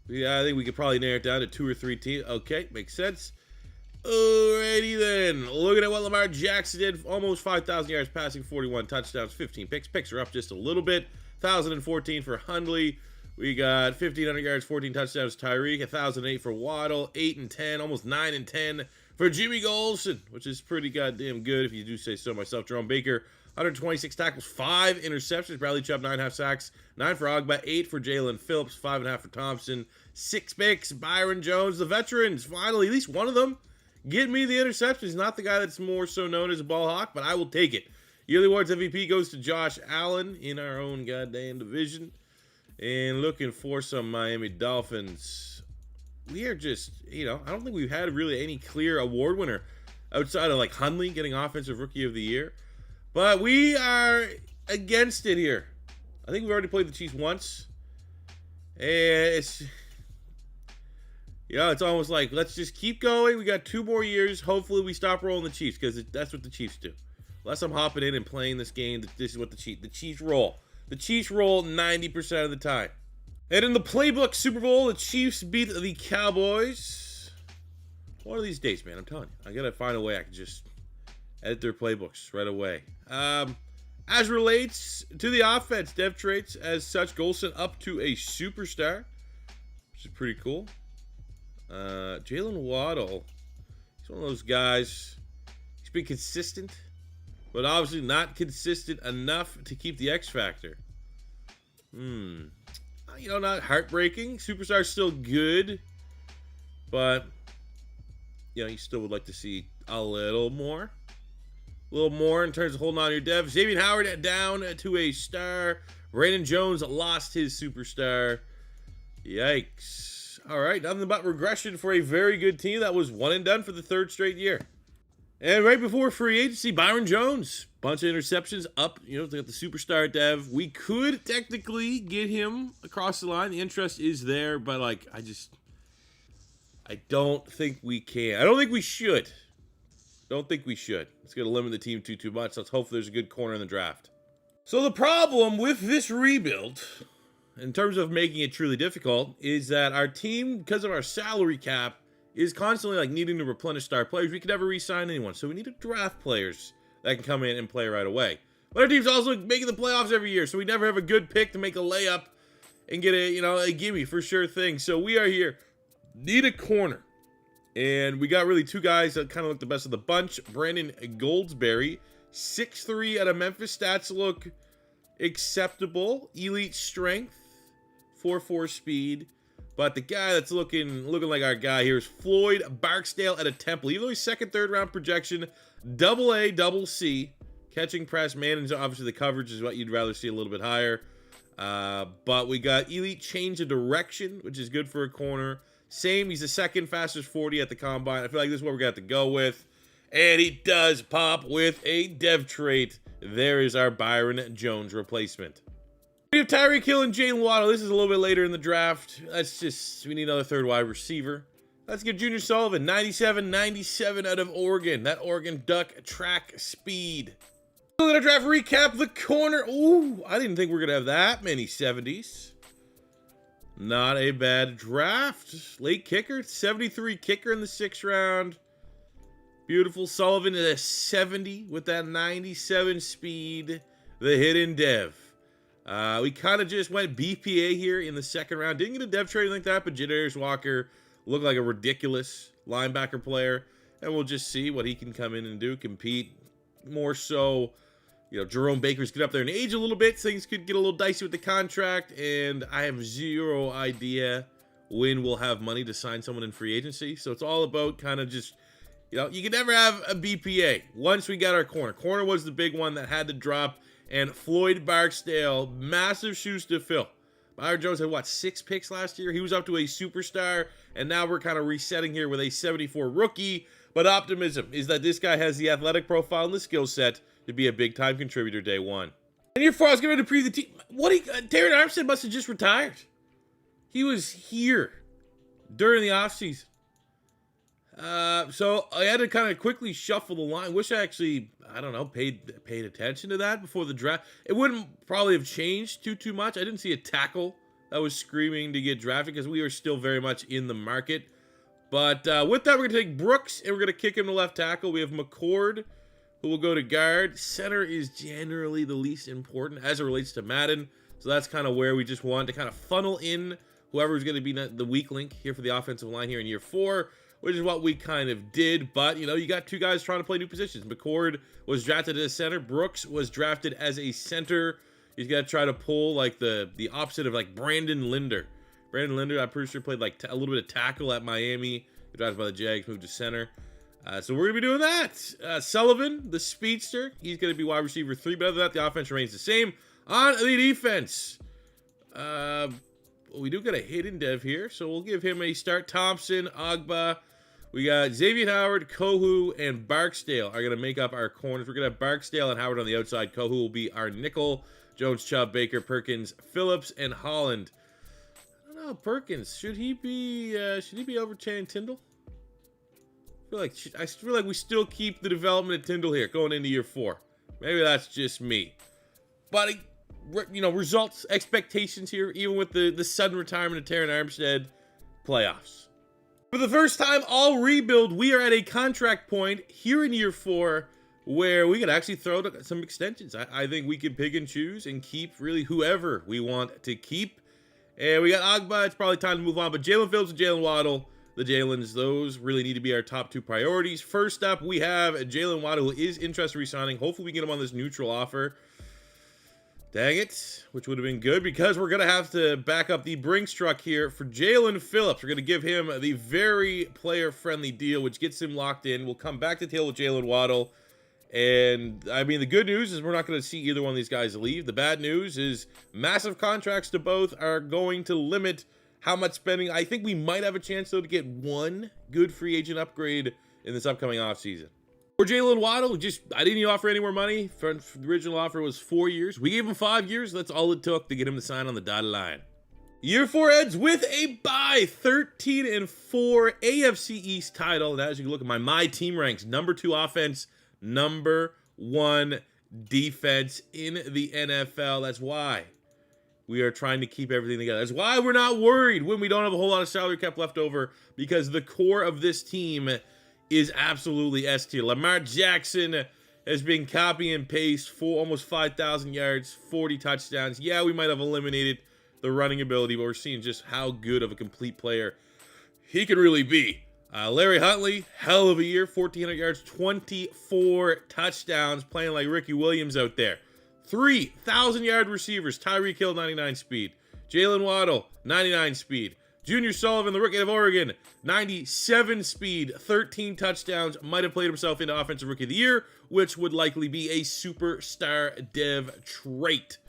Yeah, I think we could probably narrow it down to 2 or 3 teams. Okay, makes sense. Alrighty then. Looking at what Lamar Jackson did. Almost 5,000 yards passing, 41 touchdowns, 15 picks. Picks are up just a little bit. 1,014 for Hundley. We got 1,500 yards, 14 touchdowns. Tyreek, 1,008 for Waddle. 8 and 10, almost 9 and 10 for Jimmy Golson, which is pretty goddamn good if you do say so myself. Jerome Baker, 126 tackles, 5 interceptions. Bradley Chubb, 9.5 sacks. 9 for Ogba, 8 for Jalen Phillips, 5.5 for Thompson. 6 picks. Byron Jones, the veterans, finally, at least one of them. Get me the interception. He's not the guy that's more so known as a ball hawk, but I will take it. Yearly Awards MVP goes to Josh Allen in our own goddamn division. And looking for some Miami Dolphins. We are just, I don't think we've had really any clear award winner outside of Hundley getting Offensive Rookie of the Year. But we are against it here. I think we've already played the Chiefs once. And it's, You know, it's almost like, let's just keep going. We got 2 more years. Hopefully we stop rolling the Chiefs, because that's what the Chiefs do. Unless I'm hopping in and playing this game, this is what the Chiefs roll. The Chiefs roll 90% of the time. And in the playbook Super Bowl, the Chiefs beat the Cowboys. One of these days, man, I'm telling you. I got to find a way I can just edit their playbooks right away. As relates to the offense, dev traits as such, Golson up to a superstar, which is pretty cool. Jalen Waddle, he's one of those guys, he's been consistent, but obviously not consistent enough to keep the X factor. You know, not heartbreaking. Superstar's still good, but, you know, you still would like to see a little more. A little more in terms of holding on to your dev. Xavier Howard down to a star. Brandon Jones lost his superstar. Yikes. All right, nothing but regression for a very good team that was one and done for the 3rd straight year. And right before free agency, Byron Jones. Bunch of interceptions up. You know, they got the superstar dev. We could technically get him across the line. The interest is there, but, like, I don't think we can. I don't think we should. Don't think we should. It's going to limit the team too much. Let's hope there's a good corner in the draft. So the problem with this rebuild, in terms of making it truly difficult, is that our team, because of our salary cap, is constantly like needing to replenish star players. We could never re-sign anyone, so we need to draft players that can come in and play right away. But our team's also making the playoffs every year, so we never have a good pick to make a layup and get a, you know, a gimme for sure thing. So we are here. Need a corner. And we got really 2 guys that kind of look the best of the bunch. Brandon Goldsberry, 6'3" out of Memphis. Stats look acceptable. Elite strength, 4.4 speed. But the guy that's looking like our guy here is Floyd Barksdale at a Temple. Even though he's 2nd, 3rd round projection, AA, double C. Catching press, managing, obviously the coverage is what you'd rather see a little bit higher. But we got elite change of direction, which is good for a corner. Same, he's the 2nd fastest 40 at the combine. I feel like this is what we're going to have to go with. And he does pop with a dev trait. There is our Byron Jones replacement. We have Tyreek Hill and Jalen Waddle. This is a little bit later in the draft. We need another 3rd wide receiver. Let's get Junior Sullivan, 97 out of Oregon. That Oregon Duck track speed. Look at our draft recap. The corner. Ooh, I didn't think we were going to have that many 70s. Not a bad draft. Late kicker, 73 kicker in the 6th round. Beautiful. Sullivan at a 70 with that 97 speed. The hidden dev. We kind of just went BPA here in the 2nd round. Didn't get a dev trade like that, but Jadarius Walker looked like a ridiculous linebacker player. And we'll just see what he can come in and do. Compete more so. You know, Jerome Baker's get up there in age a little bit. Things could get a little dicey with the contract. And I have 0 idea when we'll have money to sign someone in free agency. So it's all about kind of just, you know, you can never have a BPA once we got our corner. Corner was the big one that had to drop. And Floyd Barksdale, massive shoes to fill. Byron Jones had, what, 6 picks last year? He was up to a superstar. And now we're kind of resetting here with a 74 rookie. But optimism is that this guy has the athletic profile and the skill set to be a big-time contributor day 1. And here, I was going to preview the team. Darren Armstead must have just retired. He was here during the offseason. So I had to kind of quickly shuffle the line. Wish I actually, I don't know, paid attention to that before the draft. It wouldn't probably have changed too much. I didn't see a tackle that was screaming to get drafted because we are still very much in the market. But with that, we're going to take Brooks, and we're going to kick him to left tackle. We have McCord, who will go to guard. Center is generally the least important as it relates to Madden. So that's kind of where we just want to kind of funnel in whoever's going to be the weak link here for the offensive line here in year 4, which is what we kind of did. But, you know, you got 2 guys trying to play new positions. McCord was drafted as a center. Brooks was drafted as a center. He's got to try to pull, like, the opposite of, like, Brandon Linder. Brandon Linder, I'm pretty sure, played, like, a little bit of tackle at Miami. He drafted by the Jags, moved to center. So we're going to be doing that. Sullivan, the speedster, he's going to be wide receiver 3. But other than that, the offense remains the same. On the defense, we do get a hidden dev here, so we'll give him a start. Thompson, Agba. We got Xavier Howard, Kohu, and Barksdale are going to make up our corners. We're going to have Barksdale and Howard on the outside. Kohu will be our nickel. Jones, Chubb, Baker, Perkins, Phillips, and Holland. I don't Oh, Perkins. Should he be over Channing Tindall? I feel like we still keep the development of Tindall here going into year 4. Maybe that's just me. But, results, expectations here, even with the sudden retirement of Terran Armstead, playoffs. For the first time all rebuild, we are at a contract point here in year 4 where we could actually throw some extensions. I think we could pick and choose and keep really whoever we want to keep. And we got Agba. It's probably time to move on. But Jalen Phillips and Jalen Waddle, the Jalens, those really need to be our top 2 priorities. First up, we have Jalen Waddle, who is interested in re-signing. Hopefully we get him on this neutral offer. Dang it, which would have been good because we're going to have to back up the Brinks truck here for Jalen Phillips. We're going to give him the very player-friendly deal, which gets him locked in. We'll come back to tail with Jalen Waddle. And, I mean, the good news is we're not going to see either one of these guys leave. The bad news is massive contracts to both are going to limit how much spending. I think we might have a chance, though, to get one good free agent upgrade in this upcoming offseason. For Jalen Waddle, I didn't even offer any more money. The original offer was 4 years. We gave him 5 years. That's all it took to get him to sign on the dotted line. Year 4 ends with a bye. 13-4 AFC East title. And as you can look at my team ranks, number 2 offense, number 1 defense in the NFL. That's why we are trying to keep everything together. That's why we're not worried when we don't have a whole lot of salary cap left over, because the core of this team is absolutely S tier. Lamar Jackson has been copy and paste for almost 5,000 yards, 40 touchdowns. Yeah, we might have eliminated the running ability, but we're seeing just how good of a complete player he can really be. Larry Huntley, hell of a year, 1,400 yards, 24 touchdowns, playing like Ricky Williams out there. 3,000-yard receivers, Tyreek Hill, 99 speed. Jalen Waddle, 99 speed. Junior Sullivan, the rookie of Oregon, 97 speed, 13 touchdowns, might have played himself into Offensive Rookie of the Year, which would likely be a superstar dev trait.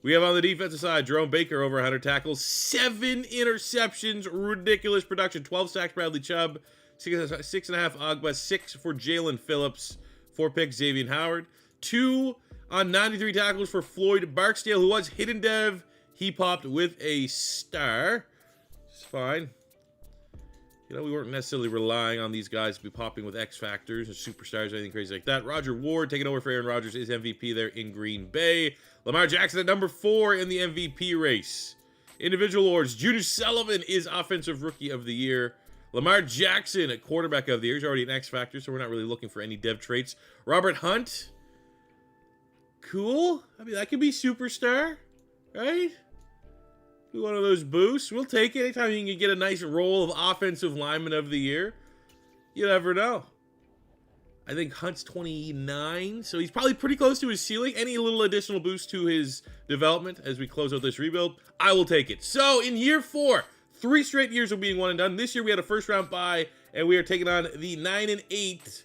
We have on the defensive side, Jerome Baker, over 100 tackles, 7 interceptions, ridiculous production, 12 sacks, Bradley Chubb, 6.5 Agba, 6 for Jalen Phillips, 4 picks, Xavier Howard, 2 on 93 tackles for Floyd Barksdale, who was hidden dev. He popped with a star. It's fine. We weren't necessarily relying on these guys to be popping with X factors and superstars or anything crazy like that. Roger Ward taking over for Aaron Rodgers is MVP there in Green Bay. Lamar Jackson at number 4 in the MVP race. Individual awards, Junior Sullivan is Offensive Rookie of the Year. Lamar Jackson at Quarterback of the Year. He's already an X factor, so we're not really looking for any dev traits. Robert Hunt, cool. I mean, that could be superstar, right? Be one of those boosts. We'll take it. Anytime you can get a nice roll of Offensive Lineman of the Year, you never know. I think Hunt's 29, so he's probably pretty close to his ceiling. Any little additional boost to his development as we close out this rebuild, I will take it. So in year 4, 3 straight years of being one and done. This year we had a first-round bye, and we are taking on the 9-8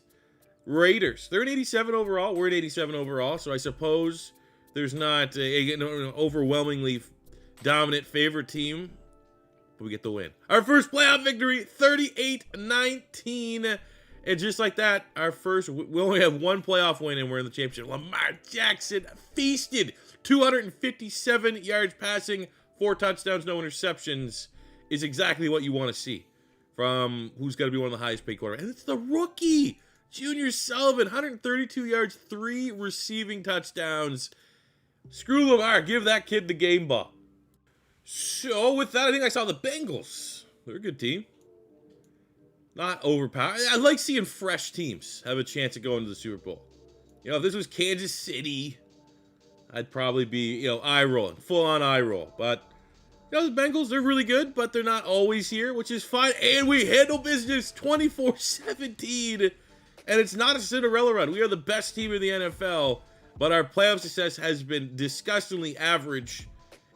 Raiders. They're an 87 overall. We're an 87 overall, so I suppose there's not an overwhelmingly dominant favorite team, but we get the win. Our first playoff victory, 38-19. And just like that, we only have 1 playoff win and we're in the championship. Lamar Jackson feasted. 257 yards passing, 4 touchdowns, no interceptions is exactly what you want to see from who's going to be one of the highest paid quarterbacks. And it's the rookie, Junior Sullivan, 132 yards, 3 receiving touchdowns. Screw Lamar, give that kid the game ball. So with that, I think I saw the Bengals. They're a good team. Not overpowered. I like seeing fresh teams have a chance to go into the Super Bowl. If this was Kansas City, I'd probably be, eye rolling, full on eye roll. But, the Bengals, they're really good, but they're not always here, which is fine. And we handle business 24-17. And it's not a Cinderella run. We are the best team in the NFL, but our playoff success has been disgustingly average.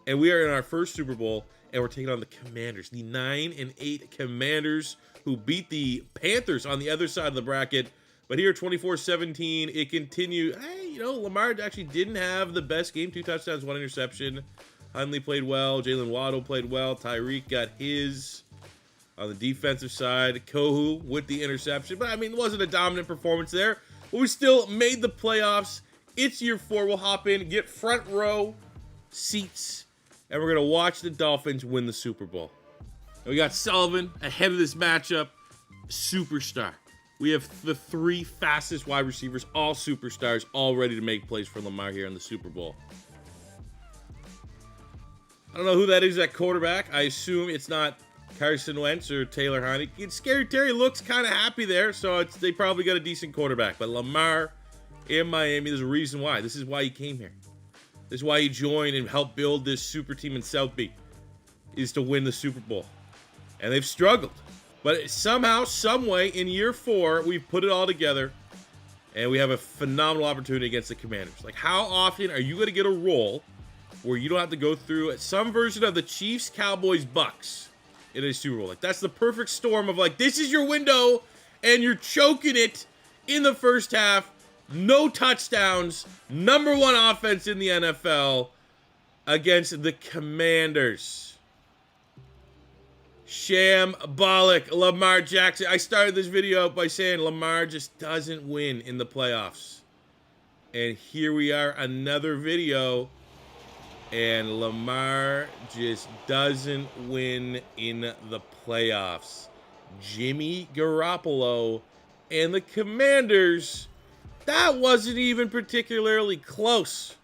And we are in our first Super Bowl, and we're taking on the Commanders, the 9-8 Commanders, who beat the Panthers on the other side of the bracket. But here, 24-17, it continued. Hey, Lamar actually didn't have the best game. 2 touchdowns, 1 interception. Hundley played well. Jalen Waddle played well. Tyreek got his on the defensive side. Kohu with the interception. But, it wasn't a dominant performance there. But we still made the playoffs. It's year 4. We'll hop in, get front row seats and we're going to watch the Dolphins win the Super Bowl. And we got Sullivan ahead of this matchup, superstar. We have the 3 fastest wide receivers, all superstars, all ready to make plays for Lamar here in the Super Bowl. I don't know who that is at quarterback. I assume it's not Carson Wentz or Taylor Heinicke. Scary Terry looks kind of happy there, so they probably got a decent quarterback. But Lamar in Miami, there's a reason why. This is why he came here. This is why he joined and helped build this super team in South Beach, is to win the Super Bowl. And they've struggled. But somehow, some way, in year 4, we've put it all together, and we have a phenomenal opportunity against the Commanders. Like, how often are you going to get a role where you don't have to go through some version of the Chiefs, Cowboys, Bucks in a Super Bowl? Like, that's the perfect storm of, like, this is your window, and you're choking it in the first half. No touchdowns. Number 1 offense in the NFL against the Commanders. Shambolic Lamar Jackson. I started this video by saying Lamar just doesn't win in the playoffs. And here we are, another video. And Lamar just doesn't win in the playoffs. Jimmy Garoppolo and the Commanders, that wasn't even particularly close.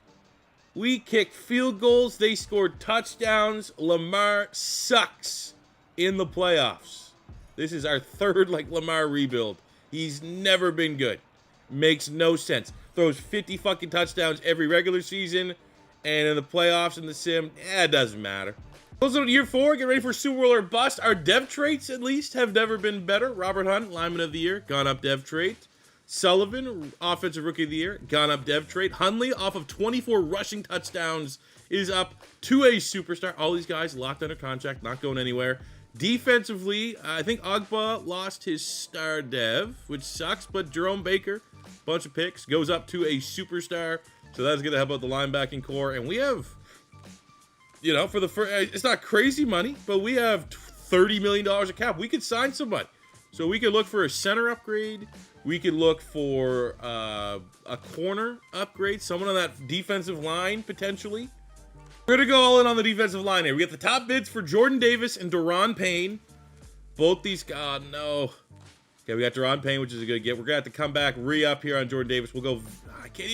We kicked field goals. They scored touchdowns. Lamar sucks in the playoffs. This is our 3rd Lamar rebuild. He's never been good. Makes no sense. Throws 50 fucking touchdowns every regular season, and in the playoffs in the sim, it doesn't matter. Close out year 4, get ready for Super Bowl or bust. Our dev traits, at least, have never been better. Robert Hunt, lineman of the year, gone up dev trait. Sullivan, offensive rookie of the year, gone up dev trait. Hundley, off of 24 rushing touchdowns, is up to a superstar. All these guys locked under contract, not going anywhere. Defensively, I think Ogba lost his star dev, which sucks, but Jerome Baker, bunch of picks, goes up to a superstar. So that's going to help out the linebacking core. And we have, for the first, it's not crazy money, but we have $30 million of cap. We could sign somebody. So we could look for a center upgrade. We could look for a corner upgrade, someone on that defensive line, potentially. We're going to go all in on the defensive line here. We got the top bids for Jordan Davis and Daron Payne. Both these, God, no. Okay, we got Daron Payne, which is a good get. We're going to have to come back, re-up here on Jordan Davis. We'll go, I can't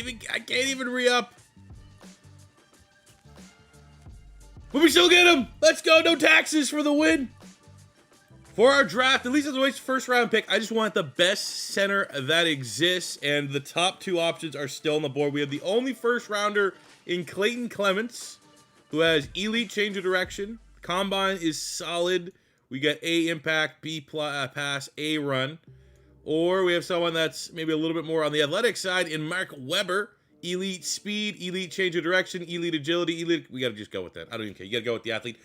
even re-up. But we still get him. Let's go, no taxes for the win. For our draft, at least as a first round pick, I just want the best center that exists, and the top 2 options are still on the board. We have the only first rounder in Clayton Clements, who has elite change of direction. Combine is solid. We got A impact, B pass, A run. Or we have someone that's maybe a little bit more on the athletic side in Mark Webber. Elite speed, elite change of direction, elite agility, elite. We got to just go with that. I don't even care. You got to go with the athlete.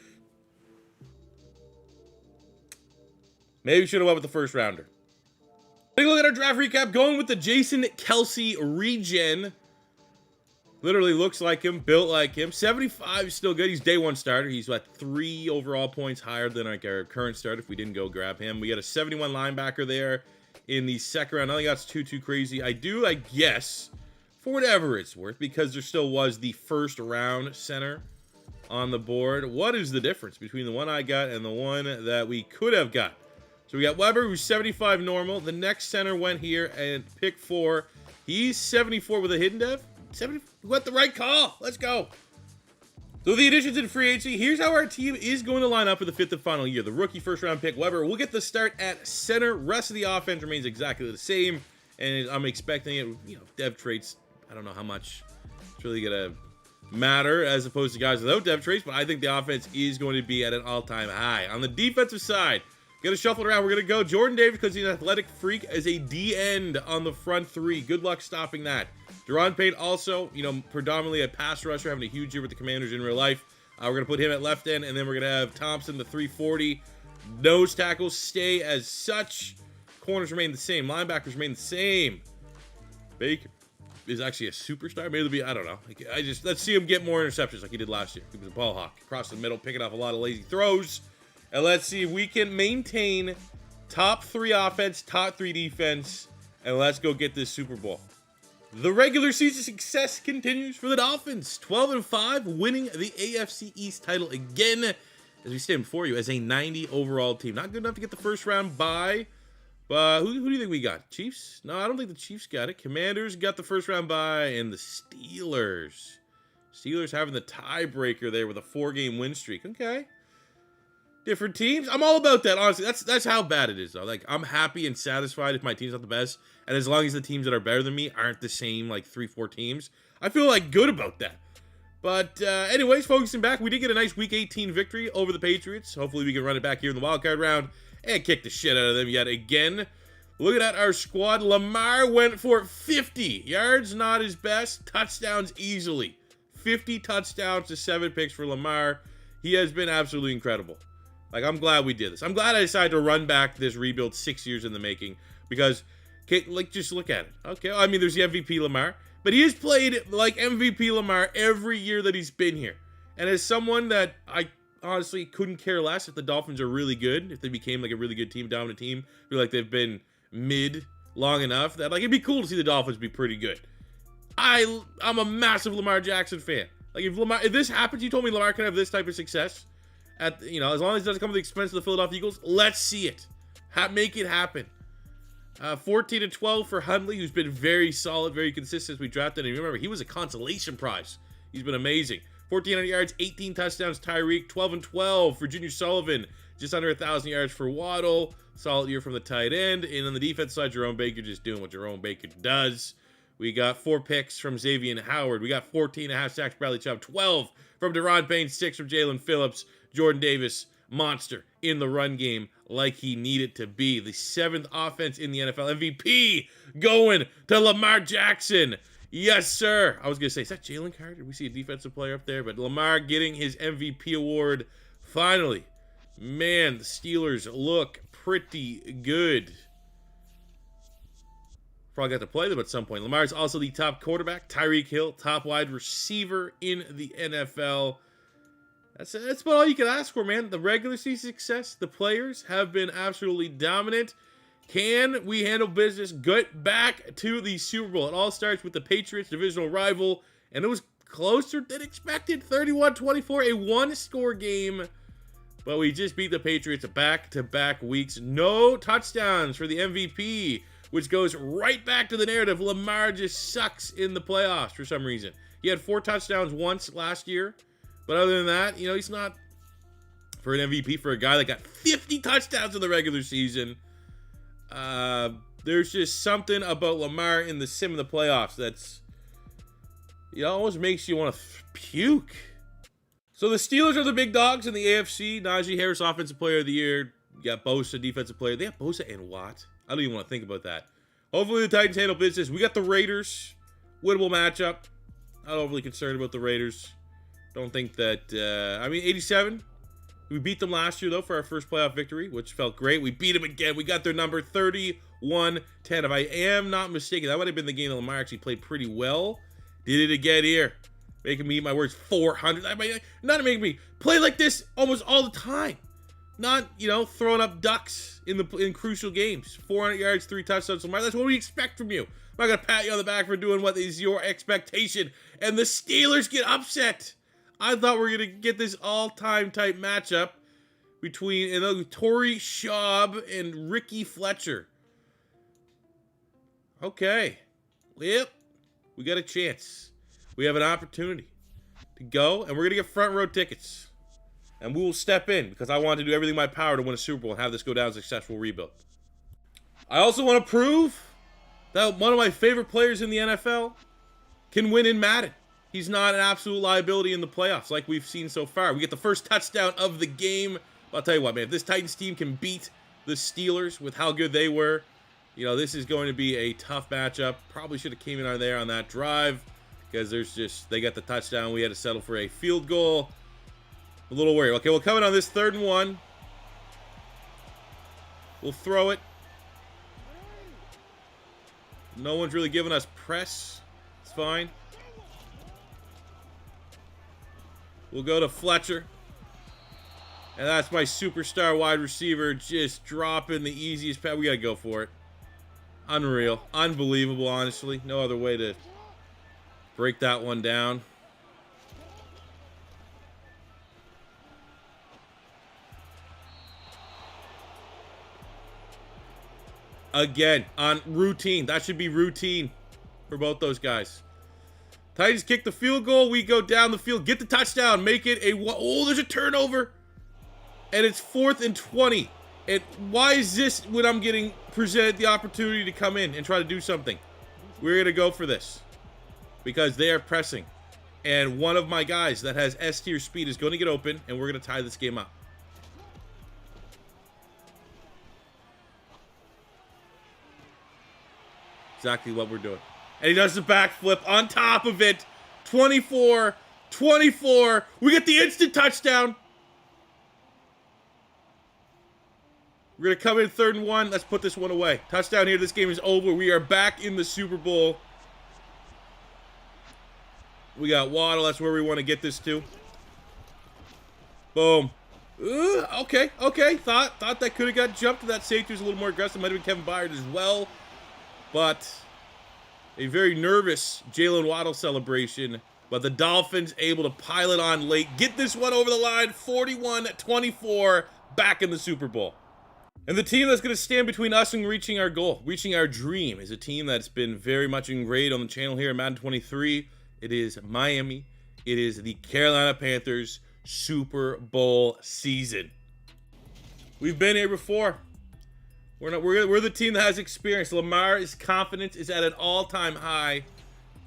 Maybe we should have went with the first rounder. Take a look at our draft recap. Going with the Jason Kelsey regen. Literally looks like him, built like him. 75 is still good. He's day 1 starter. He's 3 overall points higher than our current starter if we didn't go grab him. We got a 71 linebacker there in the second round. I think that's too crazy. I guess, for whatever it's worth, because there still was the first round center on the board. What is the difference between the one I got and the one that we could have got? So we got Weber, who's 75 normal. The next center went here and pick 4. He's 74 with a hidden dev. 70, we got the right call. Let's go. So the additions in free agency, here's how our team is going to line up for the 5th and final year. The rookie first round pick, Weber, will get the start at center. Rest of the offense remains exactly the same. And I'm expecting it, dev traits, I don't know how much it's really going to matter as opposed to guys without dev traits, but I think the offense is going to be at an all-time high. On the defensive side, gonna shuffle it around. We're gonna go Jordan Davis because he's an athletic freak as a D end on the front 3. Good luck stopping that. Daron Payne also, predominantly a pass rusher, having a huge year with the Commanders in real life. We're gonna put him at left end, and then we're gonna have Thompson, the 340. Nose tackles stay as such. Corners remain the same. Linebackers remain the same. Baker is actually a superstar. Maybe it'll be, I don't know. Let's see him get more interceptions like he did last year. He was a ball hawk across the middle, picking off a lot of lazy throws. And let's see if we can maintain top 3 offense, top 3 defense, and let's go get this Super Bowl. The regular season success continues for the Dolphins. 12-5, winning the AFC East title again, as we stand before you as a 90 overall team. Not good enough to get the first round bye, but who do you think we got? Chiefs? No, I don't think the Chiefs got it. Commanders got the first round bye, and the Steelers. Steelers having the tiebreaker there with a 4-game win streak. Okay. Different teams. I'm all about that, honestly. That's how bad it is, though. Like, I'm happy and satisfied if my team's not the best, and as long as the teams that are better than me aren't the same, like, 3-4 teams, I feel, like, good about that. But, anyways, focusing back, we did get a nice Week 18 victory over the Patriots. Hopefully we can run it back here in the wildcard round and kick the shit out of them yet again. Looking at our squad, Lamar went for 50 yards, not his best. Touchdowns easily. 50 touchdowns to 7 picks for Lamar. He has been absolutely incredible. Like, I'm glad we did this. I'm glad I decided to run back this rebuild 6 years in the making because, like, just look at it. Okay, I mean, there's the MVP Lamar, but he has played like MVP Lamar every year that he's been here. And as someone that I honestly couldn't care less if the Dolphins are really good, if they became like a really good team, dominant team, feel like they've been mid long enough that like it'd be cool to see the Dolphins be pretty good. I'm a massive Lamar Jackson fan. Like if this happens, you told me Lamar can have this type of success. As long as it doesn't come at the expense of the Philadelphia Eagles, let's see it. Make it happen. 14-12 for Hundley, who's been very solid, very consistent as we drafted. And remember, he was a consolation prize. He's been amazing. 1,400 yards, 18 touchdowns, Tyreek. 12-12 for Junior Sullivan. Just under 1,000 yards for Waddle. Solid year from the tight end. And on the defense side, Jerome Baker just doing what Jerome Baker does. We got 4 picks from Xavier Howard. We got 14.5 sacks, Bradley Chubb. 12 from Deron Payne. 6 from Jalen Phillips. Jordan Davis, monster in the run game like he needed to be. The 7th offense in the NFL. MVP going to Lamar Jackson. Yes, sir. I was going to say, is that Jalen Carter? Did we see a defensive player up there? But Lamar getting his MVP award finally. Man, the Steelers look pretty good. Probably got to play them at some point. Lamar's also the top quarterback. Tyreek Hill, top wide receiver in the NFL. That's about all you can ask for, man. The regular season success, the players have been absolutely dominant. Can we handle business? Get back to the Super Bowl. It all starts with the Patriots, divisional rival, and it was closer than expected. 31-24, a one-score game. But we just beat the Patriots back-to-back weeks. No touchdowns for the MVP, which goes right back to the narrative. Lamar just sucks in the playoffs for some reason. He had 4 touchdowns once last year. But other than that, he's not for an MVP for a guy that got 50 touchdowns in the regular season. There's just something about Lamar in the sim of the playoffs that's, almost makes you want to puke. So the Steelers are the big dogs in the AFC. Najee Harris, Offensive Player of the Year. You got Bosa, Defensive Player. They have Bosa and Watt. I don't even want to think about that. Hopefully the Titans handle business. We got the Raiders. Winnable matchup. Not overly concerned about the Raiders. Don't think that, 87. We beat them last year, though, for our first playoff victory, which felt great. We beat them again. We got their number 31-10. If I am not mistaken, that would have been the game that Lamar actually played pretty well. Did it again here. Making me eat my words, 400. Not making me play like this almost all the time. Not, throwing up ducks in crucial games. 400 yards, 3 touchdowns. Lamar, that's what we expect from you. I'm not going to pat you on the back for doing what is your expectation. And the Steelers get upset. I thought we were going to get this all-time type matchup between Torrey Schaub and Ricky Fletcher. Okay. Yep. We got a chance. We have an opportunity to go, and we're going to get front row tickets. And we will step in because I want to do everything in my power to win a Super Bowl and have this go down as a successful rebuild. I also want to prove that one of my favorite players in the NFL can win in Madden. He's not an absolute liability in the playoffs like we've seen so far. We get the first touchdown of the game. I'll tell you what, man. If this Titans team can beat the Steelers with how good they were, this is going to be a tough matchup. Probably should have came in on there on that drive because they got the touchdown. We had to settle for a field goal. A little worried. Okay, we'll come in on this 3rd and 1. We'll throw it. No one's really giving us press. It's fine. We'll go to Fletcher. And that's my superstar wide receiver just dropping the easiest pass. We got to go for it. Unreal. Unbelievable, honestly. No other way to break that one down. Again, on routine. That should be routine for both those guys. Titans kick the field goal. We go down the field. Get the touchdown. Make it a... Oh, there's a turnover. And it's 4th and 20. And why is this when I'm getting presented the opportunity to come in and try to do something? We're going to go for this. Because they are pressing. And one of my guys that has S-tier speed is going to get open. And we're going to tie this game up. Exactly what we're doing. And he does the backflip on top of it. 24. We get the instant touchdown. We're going to come in 3rd and 1. Let's put this one away. Touchdown here. This game is over. We are back in the Super Bowl. We got Waddle. That's where we want to get this to. Boom. Okay. Thought that could have got jumped. That safety was a little more aggressive. Might have been Kevin Byard as well. But a very nervous Jalen Waddle celebration. But the Dolphins able to pile it on late. Get this one over the line. 41-24. Back in the Super Bowl. And the team that's going to stand between us and reaching our goal, reaching our dream, is a team that's been very much ingrained on the channel here at Madden 23. It is Miami. It is the Carolina Panthers Super Bowl season. We've been here before. We're the team that has experience. Lamar's confidence is at an all-time high.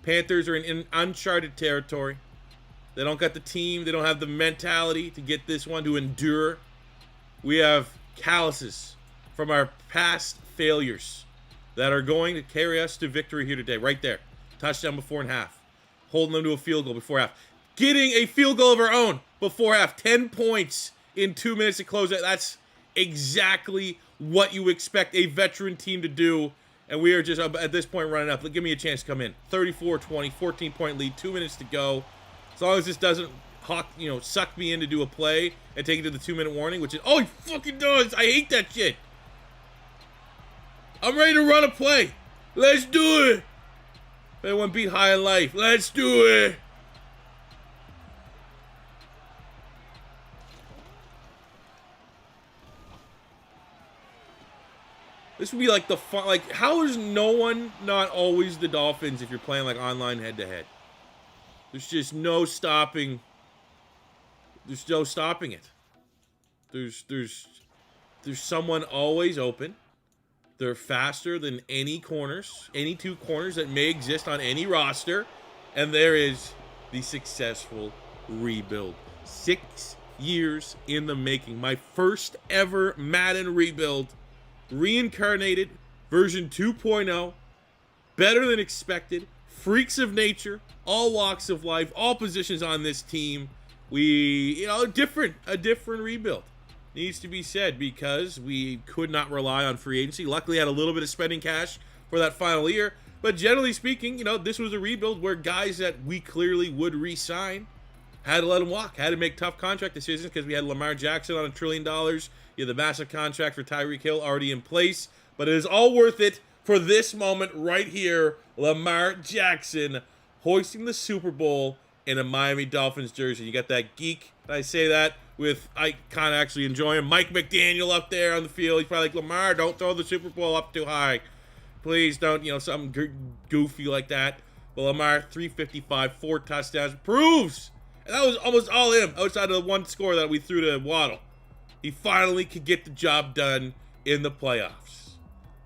Panthers are in uncharted territory. They don't got the team. They don't have the mentality to get this one, to endure. We have calluses from our past failures that are going to carry us to victory here today. Right there. Touchdown before and half. Holding them to a field goal before half. Getting a field goal of our own before half. 10 points in 2 minutes to close it. That's exactly what you expect a veteran team to do. And we are just, at this point, running up. Give me a chance to come in. 34-20, 14-point lead, 2 minutes to go. As long as this doesn't suck me in to do a play and take it to the 2-minute warning, which is, oh, he fucking does. I hate that shit. I'm ready to run a play. Let's do it. Everyone beat high in life. Let's do it. This would be like the fun. Like, how is no one not always the Dolphins if you're playing like online head-to-head? There's just no stopping. There's no stopping it. There's someone always open. They're faster than any corners, any two corners that may exist on any roster. And there is the successful rebuild. 6 years in the making. My first ever Madden rebuild. Reincarnated. Version 2.0. Better than expected. Freaks of nature. All walks of life. All positions on this team. A different rebuild. Needs to be said, because we could not rely on free agency. Luckily, had a little bit of spending cash for that final year. But generally speaking, this was a rebuild where guys that we clearly would re-sign had to let them walk. Had to make tough contract decisions because we had Lamar Jackson on $1 trillion. You had the massive contract for Tyreek Hill already in place. But it is all worth it for this moment right here. Lamar Jackson hoisting the Super Bowl in a Miami Dolphins jersey. You got that geek, I say that, with I kind of actually enjoy him. Mike McDaniel up there on the field. He's probably like, Lamar, don't throw the Super Bowl up too high. Please don't, something goofy like that. But Lamar, 355, 4 touchdowns, proves. And that was almost all him, outside of the one score that we threw to Waddle. He finally could get the job done in the playoffs.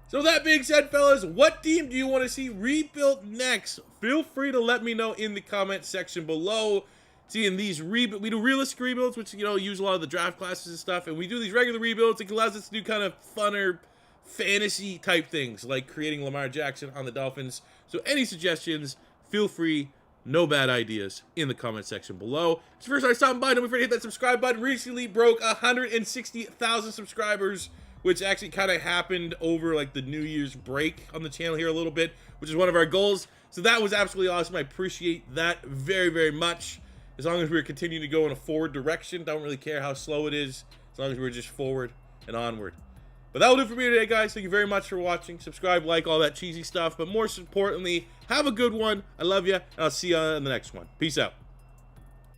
So that being said, fellas, what team do you want to see rebuilt next? Feel free to let me know in the comment section below. Seeing these we do realistic rebuilds, which use a lot of the draft classes and stuff, and we do these regular rebuilds. It allows us to do kind of funner fantasy type things, like creating Lamar Jackson on the Dolphins. So any suggestions, feel free. No bad ideas in the comment section below. If it's the first time stopping by, don't forget to hit that subscribe button. Recently broke 160,000 subscribers, which actually kind of happened over like the New Year's break on the channel here a little bit, which is one of our goals. So that was absolutely awesome. I appreciate that very, very much. As long as we're continuing to go in a forward direction, don't really care how slow it is, as long as we're just forward and onward. But that'll do it for me today, guys. Thank you very much for watching. Subscribe, like, all that cheesy stuff. But more importantly, have a good one. I love you, and I'll see you in the next one. Peace out.